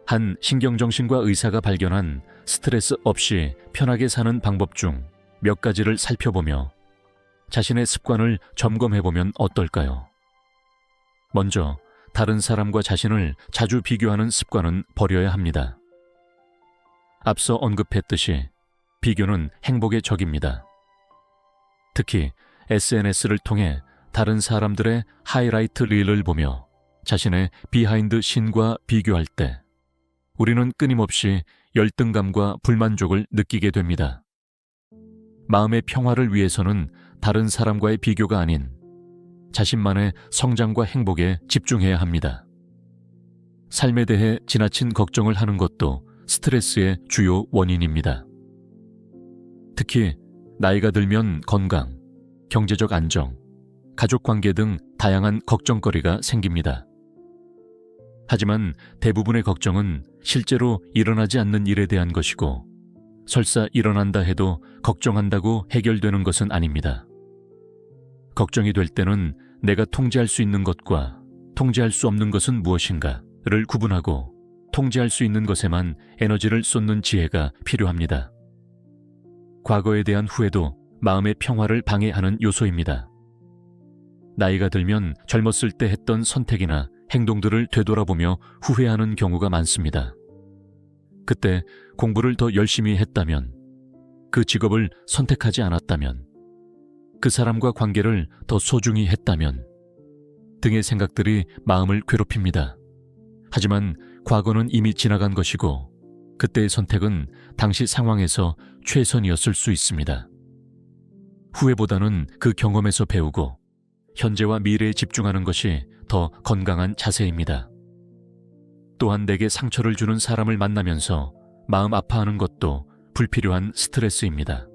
한 신경정신과 의사가 발견한 스트레스 없이 편하게 사는 방법 중 몇 가지를 살펴보며 자신의 습관을 점검해보면 어떨까요? 먼저 다른 사람과 자신을 자주 비교하는 습관은 버려야 합니다. 앞서 언급했듯이 비교는 행복의 적입니다. 특히 SNS를 통해 다른 사람들의 하이라이트 릴을 보며 자신의 비하인드 씬과 비교할 때 우리는 끊임없이 열등감과 불만족을 느끼게 됩니다. 마음의 평화를 위해서는 다른 사람과의 비교가 아닌 자신만의 성장과 행복에 집중해야 합니다. 삶에 대해 지나친 걱정을 하는 것도 스트레스의 주요 원인입니다. 특히 나이가 들면 건강, 경제적 안정, 가족 관계 등 다양한 걱정거리가 생깁니다. 하지만 대부분의 걱정은 실제로 일어나지 않는 일에 대한 것이고, 설사 일어난다 해도 걱정한다고 해결되는 것은 아닙니다. 걱정이 될 때는 내가 통제할 수 있는 것과 통제할 수 없는 것은 무엇인가를 구분하고 통제할 수 있는 것에만 에너지를 쏟는 지혜가 필요합니다. 과거에 대한 후회도 마음의 평화를 방해하는 요소입니다. 나이가 들면 젊었을 때 했던 선택이나 행동들을 되돌아보며 후회하는 경우가 많습니다. 그때 공부를 더 열심히 했다면, 그 직업을 선택하지 않았다면, 그 사람과 관계를 더 소중히 했다면 등의 생각들이 마음을 괴롭힙니다. 하지만 과거는 이미 지나간 것이고 그때의 선택은 당시 상황에서 최선이었을 수 있습니다. 후회보다는 그 경험에서 배우고 현재와 미래에 집중하는 것이 더 건강한 자세입니다. 또한 내게 상처를 주는 사람을 만나면서 마음 아파하는 것도 불필요한 스트레스입니다.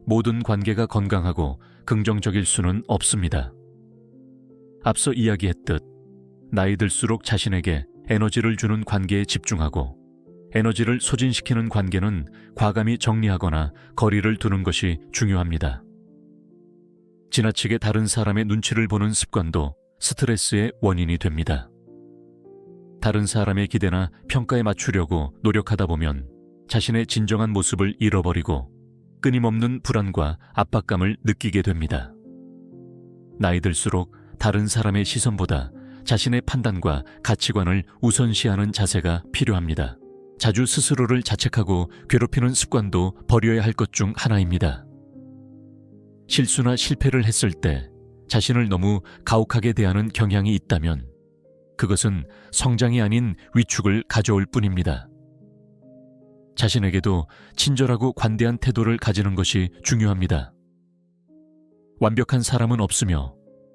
모든 관계가 건강하고 긍정적일 수는 없습니다. 앞서 이야기했듯 나이 들수록 자신에게 에너지를 주는 관계에 집중하고 에너지를 소진시키는 관계는 과감히 정리하거나 거리를 두는 것이 중요합니다. 지나치게 다른 사람의 눈치를 보는 습관도 스트레스의 원인이 됩니다. 다른 사람의 기대나 평가에 맞추려고 노력하다 보면 자신의 진정한 모습을 잃어버리고 끊임없는 불안과 압박감을 느끼게 됩니다. 나이 들수록 다른 사람의 시선보다 자신의 판단과 가치관을 우선시하는 자세가 필요합니다. 자주 스스로를 자책하고 괴롭히는 습관도 버려야 할 것 중 하나입니다. 실수나 실패를 했을 때 자신을 너무 가혹하게 대하는 경향이 있다면 그것은 성장이 아닌 위축을 가져올 뿐입니다. 자신에게도 친절하고 관대한 태도를 가지는 것이 중요합니다. 완벽한 사람은 없으며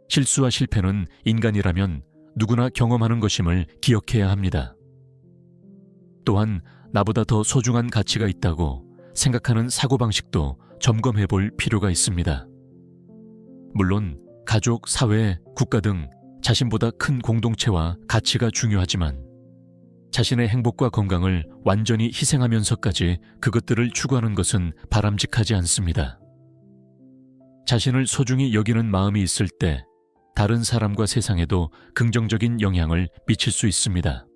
실수와 실패는 인간이라면 누구나 경험하는 것임을 기억해야 합니다. 또한 나보다 더 소중한 가치가 있다고 생각하는 사고방식도 점검해 볼 필요가 있습니다. 물론 가족, 사회, 국가 등 자신보다 큰 공동체와 가치가 중요하지만 자신의 행복과 건강을 완전히 희생하면서까지 그것들을 추구하는 것은 바람직하지 않습니다. 자신을 소중히 여기는 마음이 있을 때 다른 사람과 세상에도 긍정적인 영향을 미칠 수 있습니다.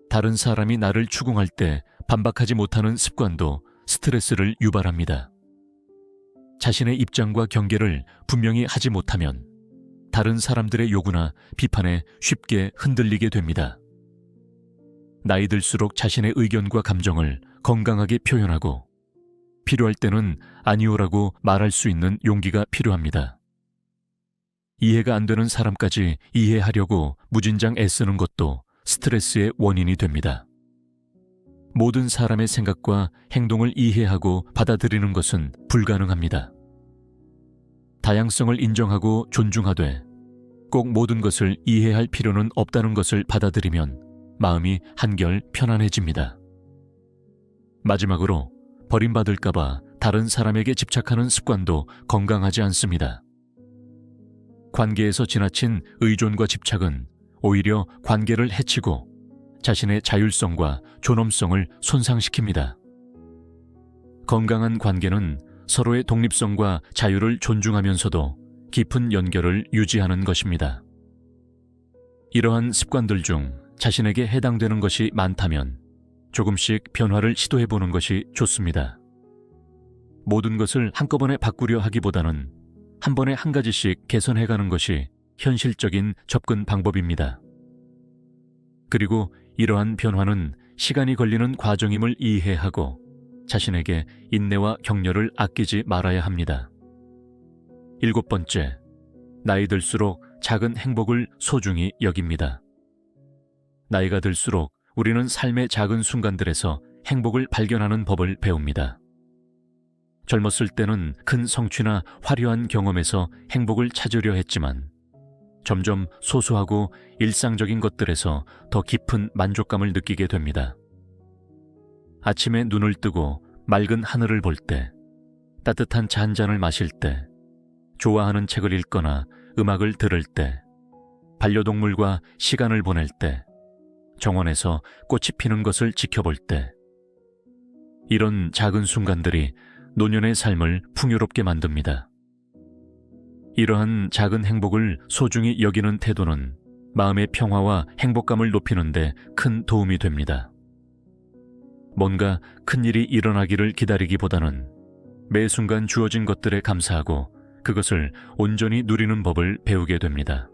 다른 사람이 나를 추궁할 때 반박하지 못하는 습관도 스트레스를 유발합니다. 자신의 입장과 경계를 분명히 하지 못하면 다른 사람들의 요구나 비판에 쉽게 흔들리게 됩니다. 나이 들수록 자신의 의견과 감정을 건강하게 표현하고 필요할 때는 아니오라고 말할 수 있는 용기가 필요합니다. 이해가 안 되는 사람까지 이해하려고 무진장 애쓰는 것도 스트레스의 원인이 됩니다. 모든 사람의 생각과 행동을 이해하고 받아들이는 것은 불가능합니다. 다양성을 인정하고 존중하되 꼭 모든 것을 이해할 필요는 없다는 것을 받아들이면 마음이 한결 편안해집니다. 마지막으로 버림받을까봐 다른 사람에게 집착하는 습관도 건강하지 않습니다. 관계에서 지나친 의존과 집착은 오히려 관계를 해치고 자신의 자율성과 존엄성을 손상시킵니다. 건강한 관계는 서로의 독립성과 자유를 존중하면서도 깊은 연결을 유지하는 것입니다. 이러한 습관들 중 자신에게 해당되는 것이 많다면 조금씩 변화를 시도해보는 것이 좋습니다. 모든 것을 한꺼번에 바꾸려 하기보다는 한 번에 한 가지씩 개선해가는 것이 현실적인 접근 방법입니다. 그리고 이러한 변화는 시간이 걸리는 과정임을 이해하고 자신에게 인내와 격려를 아끼지 말아야 합니다. 7번째, 나이 들수록 작은 행복을 소중히 여깁니다. 나이가 들수록 우리는 삶의 작은 순간들에서 행복을 발견하는 법을 배웁니다. 젊었을 때는 큰 성취나 화려한 경험에서 행복을 찾으려 했지만 점점 소소하고 일상적인 것들에서 더 깊은 만족감을 느끼게 됩니다. 아침에 눈을 뜨고 맑은 하늘을 볼 때, 따뜻한 차 한 잔을 마실 때, 좋아하는 책을 읽거나 음악을 들을 때, 반려동물과 시간을 보낼 때, 정원에서 꽃이 피는 것을 지켜볼 때, 이런 작은 순간들이 노년의 삶을 풍요롭게 만듭니다. 이러한 작은 행복을 소중히 여기는 태도는 마음의 평화와 행복감을 높이는 데 큰 도움이 됩니다. 뭔가 큰일이 일어나기를 기다리기보다는 매 순간 주어진 것들에 감사하고 그것을 온전히 누리는 법을 배우게 됩니다.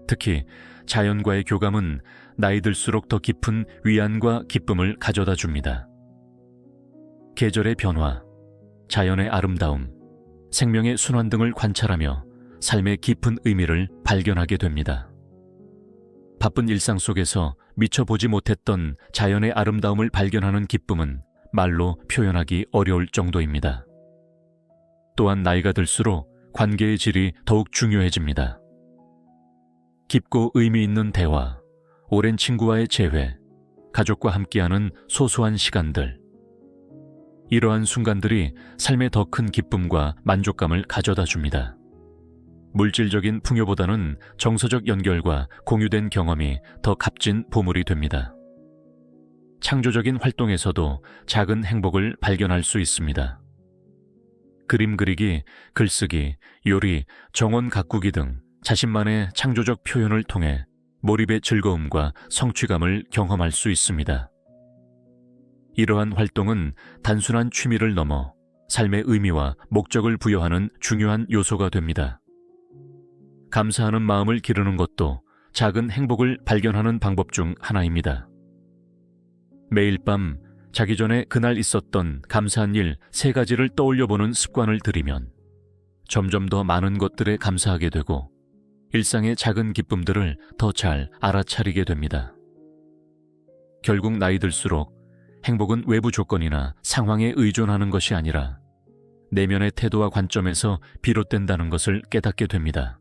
특히 자연과의 교감은 나이 들수록 더 깊은 위안과 기쁨을 가져다 줍니다. 계절의 변화, 자연의 아름다움, 생명의 순환 등을 관찰하며 삶의 깊은 의미를 발견하게 됩니다. 바쁜 일상 속에서 미처 보지 못했던 자연의 아름다움을 발견하는 기쁨은 말로 표현하기 어려울 정도입니다. 또한 나이가 들수록 관계의 질이 더욱 중요해집니다. 깊고 의미 있는 대화, 오랜 친구와의 재회, 가족과 함께하는 소소한 시간들, 이러한 순간들이 삶에 더 큰 기쁨과 만족감을 가져다 줍니다. 물질적인 풍요보다는 정서적 연결과 공유된 경험이 더 값진 보물이 됩니다. 창조적인 활동에서도 작은 행복을 발견할 수 있습니다. 그림 그리기, 글쓰기, 요리, 정원 가꾸기 등 자신만의 창조적 표현을 통해 몰입의 즐거움과 성취감을 경험할 수 있습니다. 이러한 활동은 단순한 취미를 넘어 삶의 의미와 목적을 부여하는 중요한 요소가 됩니다. 감사하는 마음을 기르는 것도 작은 행복을 발견하는 방법 중 하나입니다. 매일 밤 자기 전에 그날 있었던 감사한 일 3가지를 떠올려보는 습관을 들이면 점점 더 많은 것들에 감사하게 되고 일상의 작은 기쁨들을 더 잘 알아차리게 됩니다. 결국 나이 들수록 행복은 외부 조건이나 상황에 의존하는 것이 아니라 내면의 태도와 관점에서 비롯된다는 것을 깨닫게 됩니다.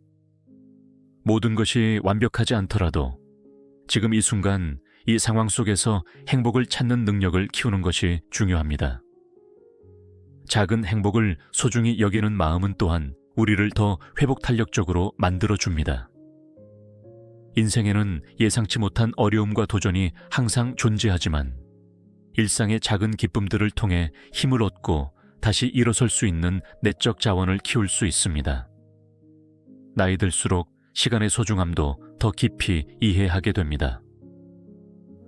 모든 것이 완벽하지 않더라도 지금 이 순간 이 상황 속에서 행복을 찾는 능력을 키우는 것이 중요합니다. 작은 행복을 소중히 여기는 마음은 또한 우리를 더 회복 탄력적으로 만들어줍니다. 인생에는 예상치 못한 어려움과 도전이 항상 존재하지만 일상의 작은 기쁨들을 통해 힘을 얻고 다시 일어설 수 있는 내적 자원을 키울 수 있습니다. 나이 들수록 시간의 소중함도 더 깊이 이해하게 됩니다.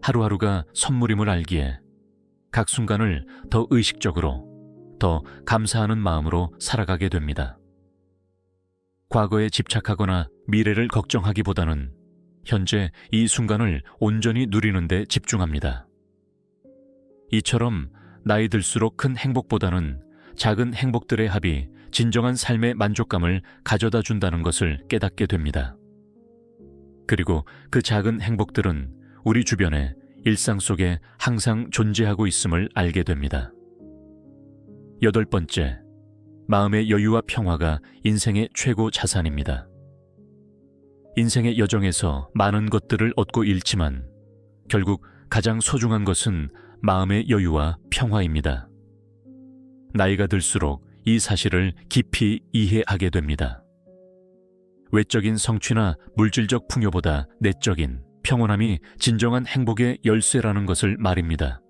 하루하루가 선물임을 알기에 각 순간을 더 의식적으로, 더 감사하는 마음으로 살아가게 됩니다. 과거에 집착하거나 미래를 걱정하기보다는 현재 이 순간을 온전히 누리는 데 집중합니다. 이처럼 나이 들수록 큰 행복보다는 작은 행복들의 합이 진정한 삶의 만족감을 가져다 준다는 것을 깨닫게 됩니다. 그리고 그 작은 행복들은 우리 주변에 일상 속에 항상 존재하고 있음을 알게 됩니다. 8번째, 마음의 여유와 평화가 인생의 최고 자산입니다. 인생의 여정에서 많은 것들을 얻고 잃지만 결국 가장 소중한 것은 마음의 여유와 평화입니다. 나이가 들수록 이 사실을 깊이 이해하게 됩니다. 외적인 성취나 물질적 풍요보다 내적인 평온함이 진정한 행복의 열쇠라는 것을 말입니다.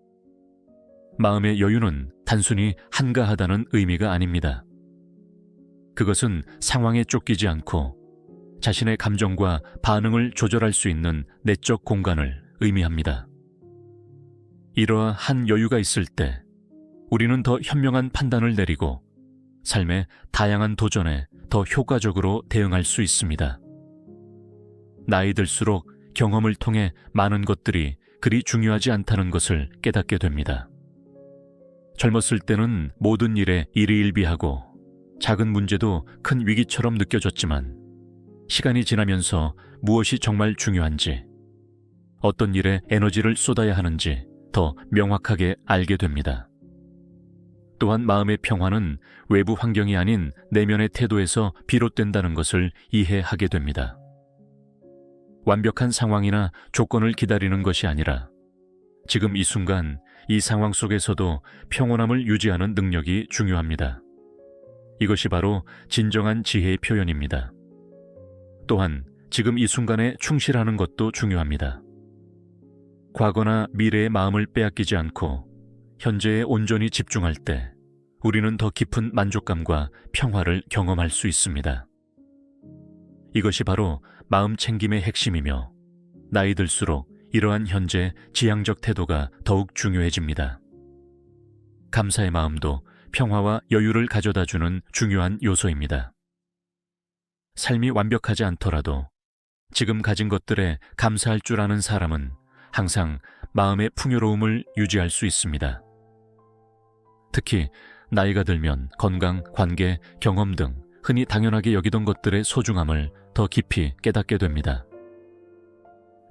마음의 여유는 단순히 한가하다는 의미가 아닙니다. 그것은 상황에 쫓기지 않고 자신의 감정과 반응을 조절할 수 있는 내적 공간을 의미합니다. 이러한 여유가 있을 때 우리는 더 현명한 판단을 내리고 삶의 다양한 도전에 더 효과적으로 대응할 수 있습니다. 나이 들수록 경험을 통해 많은 것들이 그리 중요하지 않다는 것을 깨닫게 됩니다. 젊었을 때는 모든 일에 일희일비하고 작은 문제도 큰 위기처럼 느껴졌지만 시간이 지나면서 무엇이 정말 중요한지, 어떤 일에 에너지를 쏟아야 하는지 더 명확하게 알게 됩니다. 또한 마음의 평화는 외부 환경이 아닌 내면의 태도에서 비롯된다는 것을 이해하게 됩니다. 완벽한 상황이나 조건을 기다리는 것이 아니라 지금 이 순간 이 상황 속에서도 평온함을 유지하는 능력이 중요합니다. 이것이 바로 진정한 지혜의 표현입니다. 또한 지금 이 순간에 충실하는 것도 중요합니다. 과거나 미래의 마음을 빼앗기지 않고 현재에 온전히 집중할 때 우리는 더 깊은 만족감과 평화를 경험할 수 있습니다. 이것이 바로 마음 챙김의 핵심이며 나이 들수록 이러한 현재 지향적 태도가 더욱 중요해집니다. 감사의 마음도 평화와 여유를 가져다주는 중요한 요소입니다. 삶이 완벽하지 않더라도 지금 가진 것들에 감사할 줄 아는 사람은 항상 마음의 풍요로움을 유지할 수 있습니다. 특히 나이가 들면 건강, 관계, 경험 등 흔히 당연하게 여기던 것들의 소중함을 더 깊이 깨닫게 됩니다.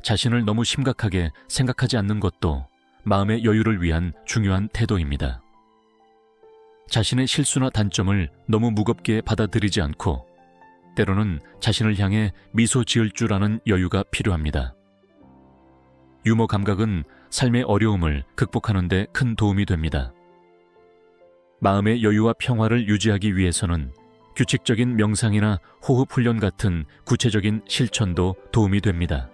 자신을 너무 심각하게 생각하지 않는 것도 마음의 여유를 위한 중요한 태도입니다. 자신의 실수나 단점을 너무 무겁게 받아들이지 않고 때로는 자신을 향해 미소 지을 줄 아는 여유가 필요합니다. 유머 감각은 삶의 어려움을 극복하는 데 큰 도움이 됩니다. 마음의 여유와 평화를 유지하기 위해서는 규칙적인 명상이나 호흡 훈련 같은 구체적인 실천도 도움이 됩니다.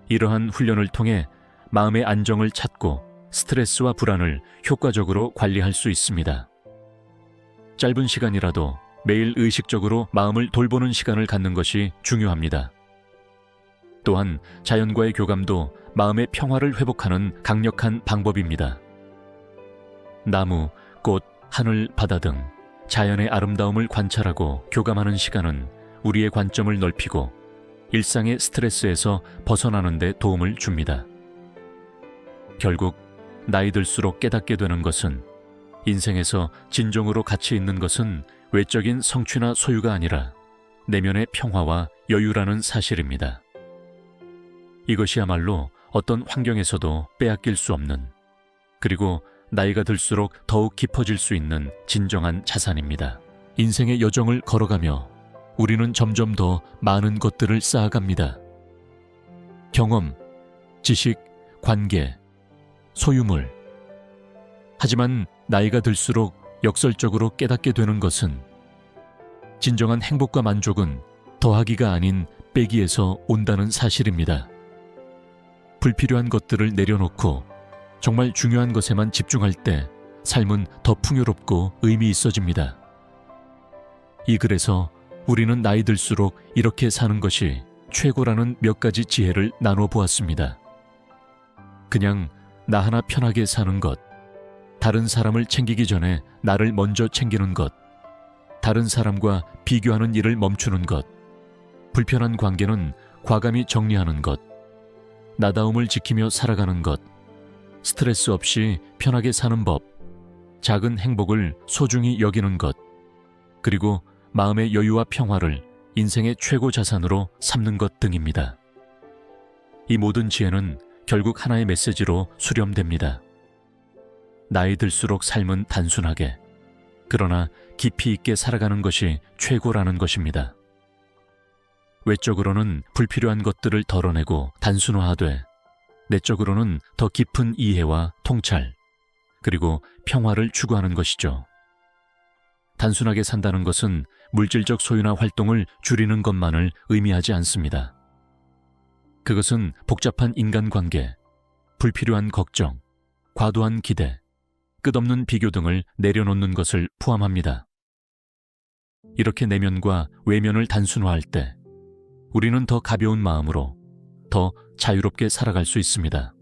이러한 훈련을 통해 마음의 안정을 찾고 스트레스와 불안을 효과적으로 관리할 수 있습니다. 짧은 시간이라도 매일 의식적으로 마음을 돌보는 시간을 갖는 것이 중요합니다. 또한 자연과의 교감도 마음의 평화를 회복하는 강력한 방법입니다. 나무, 꽃, 하늘, 바다 등 자연의 아름다움을 관찰하고 교감하는 시간은 우리의 관점을 넓히고 일상의 스트레스에서 벗어나는 데 도움을 줍니다. 결국 나이 들수록 깨닫게 되는 것은 인생에서 진정으로 가치 있는 것은 외적인 성취나 소유가 아니라 내면의 평화와 여유라는 사실입니다. 이것이야말로 어떤 환경에서도 빼앗길 수 없는, 그리고 나이가 들수록 더욱 깊어질 수 있는 진정한 자산입니다. 인생의 여정을 걸어가며 우리는 점점 더 많은 것들을 쌓아갑니다. 경험, 지식, 관계, 소유물. 하지만 나이가 들수록 역설적으로 깨닫게 되는 것은 진정한 행복과 만족은 더하기가 아닌 빼기에서 온다는 사실입니다. 불필요한 것들을 내려놓고 정말 중요한 것에만 집중할 때 삶은 더 풍요롭고 의미 있어집니다. 이 글에서 우리는 나이 들수록 이렇게 사는 것이 최고라는 몇 가지 지혜를 나눠 보았습니다. 그냥 나 하나 편하게 사는 것, 다른 사람을 챙기기 전에 나를 먼저 챙기는 것, 다른 사람과 비교하는 일을 멈추는 것, 불편한 관계는 과감히 정리하는 것, 나다움을 지키며 살아가는 것, 스트레스 없이 편하게 사는 법, 작은 행복을 소중히 여기는 것, 그리고 마음의 여유와 평화를 인생의 최고 자산으로 삼는 것 등입니다. 이 모든 지혜는 결국 하나의 메시지로 수렴됩니다. 나이 들수록 삶은 단순하게, 그러나 깊이 있게 살아가는 것이 최고라는 것입니다. 외적으로는 불필요한 것들을 덜어내고 단순화하되 내적으로는 더 깊은 이해와 통찰, 그리고 평화를 추구하는 것이죠. 단순하게 산다는 것은 물질적 소유나 활동을 줄이는 것만을 의미하지 않습니다. 그것은 복잡한 인간관계, 불필요한 걱정, 과도한 기대, 끝없는 비교 등을 내려놓는 것을 포함합니다. 이렇게 내면과 외면을 단순화할 때 우리는 더 가벼운 마음으로 더 자유롭게 살아갈 수 있습니다.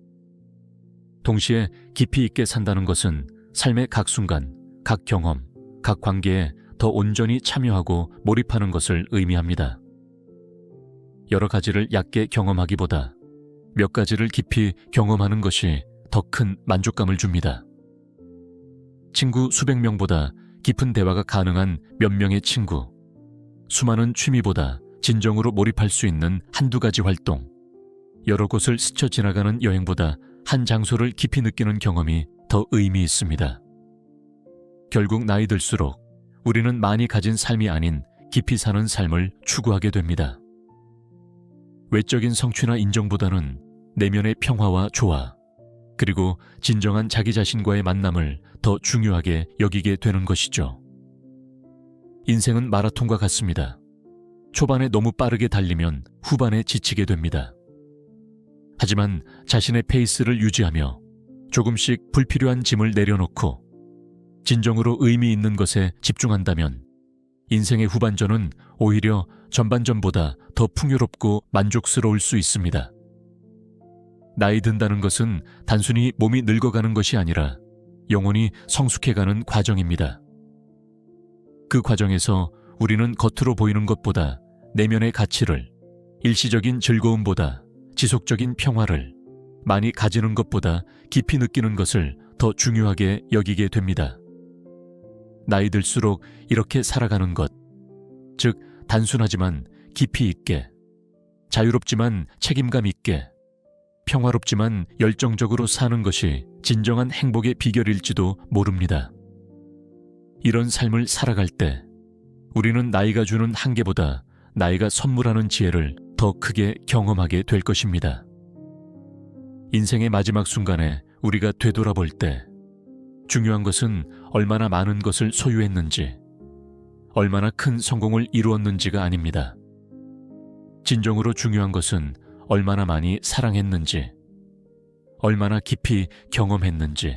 동시에 깊이 있게 산다는 것은 삶의 각 순간, 각 경험, 각 관계에 더 온전히 참여하고 몰입하는 것을 의미합니다. 여러 가지를 얕게 경험하기보다 몇 가지를 깊이 경험하는 것이 더 큰 만족감을 줍니다. 친구 수백 명보다 깊은 대화가 가능한 몇 명의 친구, 수많은 취미보다 진정으로 몰입할 수 있는 한두 가지 활동, 여러 곳을 스쳐 지나가는 여행보다 한 장소를 깊이 느끼는 경험이 더 의미 있습니다. 결국 나이 들수록 우리는 많이 가진 삶이 아닌 깊이 사는 삶을 추구하게 됩니다. 외적인 성취나 인정보다는 내면의 평화와 조화, 그리고 진정한 자기 자신과의 만남을 더 중요하게 여기게 되는 것이죠. 인생은 마라톤과 같습니다. 초반에 너무 빠르게 달리면 후반에 지치게 됩니다. 하지만 자신의 페이스를 유지하며 조금씩 불필요한 짐을 내려놓고 진정으로 의미 있는 것에 집중한다면 인생의 후반전은 오히려 전반전보다 더 풍요롭고 만족스러울 수 있습니다. 나이 든다는 것은 단순히 몸이 늙어가는 것이 아니라 영혼이 성숙해가는 과정입니다. 그 과정에서 우리는 겉으로 보이는 것보다 내면의 가치를, 일시적인 즐거움보다 지속적인 평화를, 많이 가지는 것보다 깊이 느끼는 것을 더 중요하게 여기게 됩니다. 나이 들수록 이렇게 살아가는 것, 즉 단순하지만 깊이 있게, 자유롭지만 책임감 있게, 평화롭지만 열정적으로 사는 것이 진정한 행복의 비결일지도 모릅니다. 이런 삶을 살아갈 때 우리는 나이가 주는 한계보다 나이가 선물하는 지혜를 더 크게 경험하게 될 것입니다. 인생의 마지막 순간에 우리가 되돌아볼 때 중요한 것은 얼마나 많은 것을 소유했는지, 얼마나 큰 성공을 이루었는지가 아닙니다. 진정으로 중요한 것은 얼마나 많이 사랑했는지, 얼마나 깊이 경험했는지,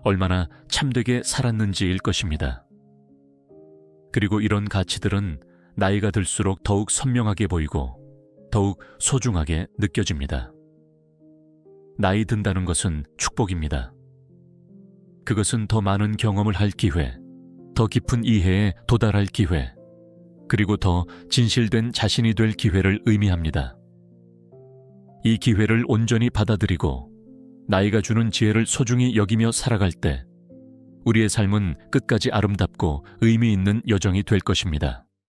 얼마나 참되게 살았는지일 것입니다. 그리고 이런 가치들은 나이가 들수록 더욱 선명하게 보이고 더욱 소중하게 느껴집니다. 나이 든다는 것은 축복입니다. 그것은 더 많은 경험을 할 기회, 더 깊은 이해에 도달할 기회, 그리고 더 진실된 자신이 될 기회를 의미합니다. 이 기회를 온전히 받아들이고 나이가 주는 지혜를 소중히 여기며 살아갈 때 우리의 삶은 끝까지 아름답고 의미 있는 여정이 될 것입니다.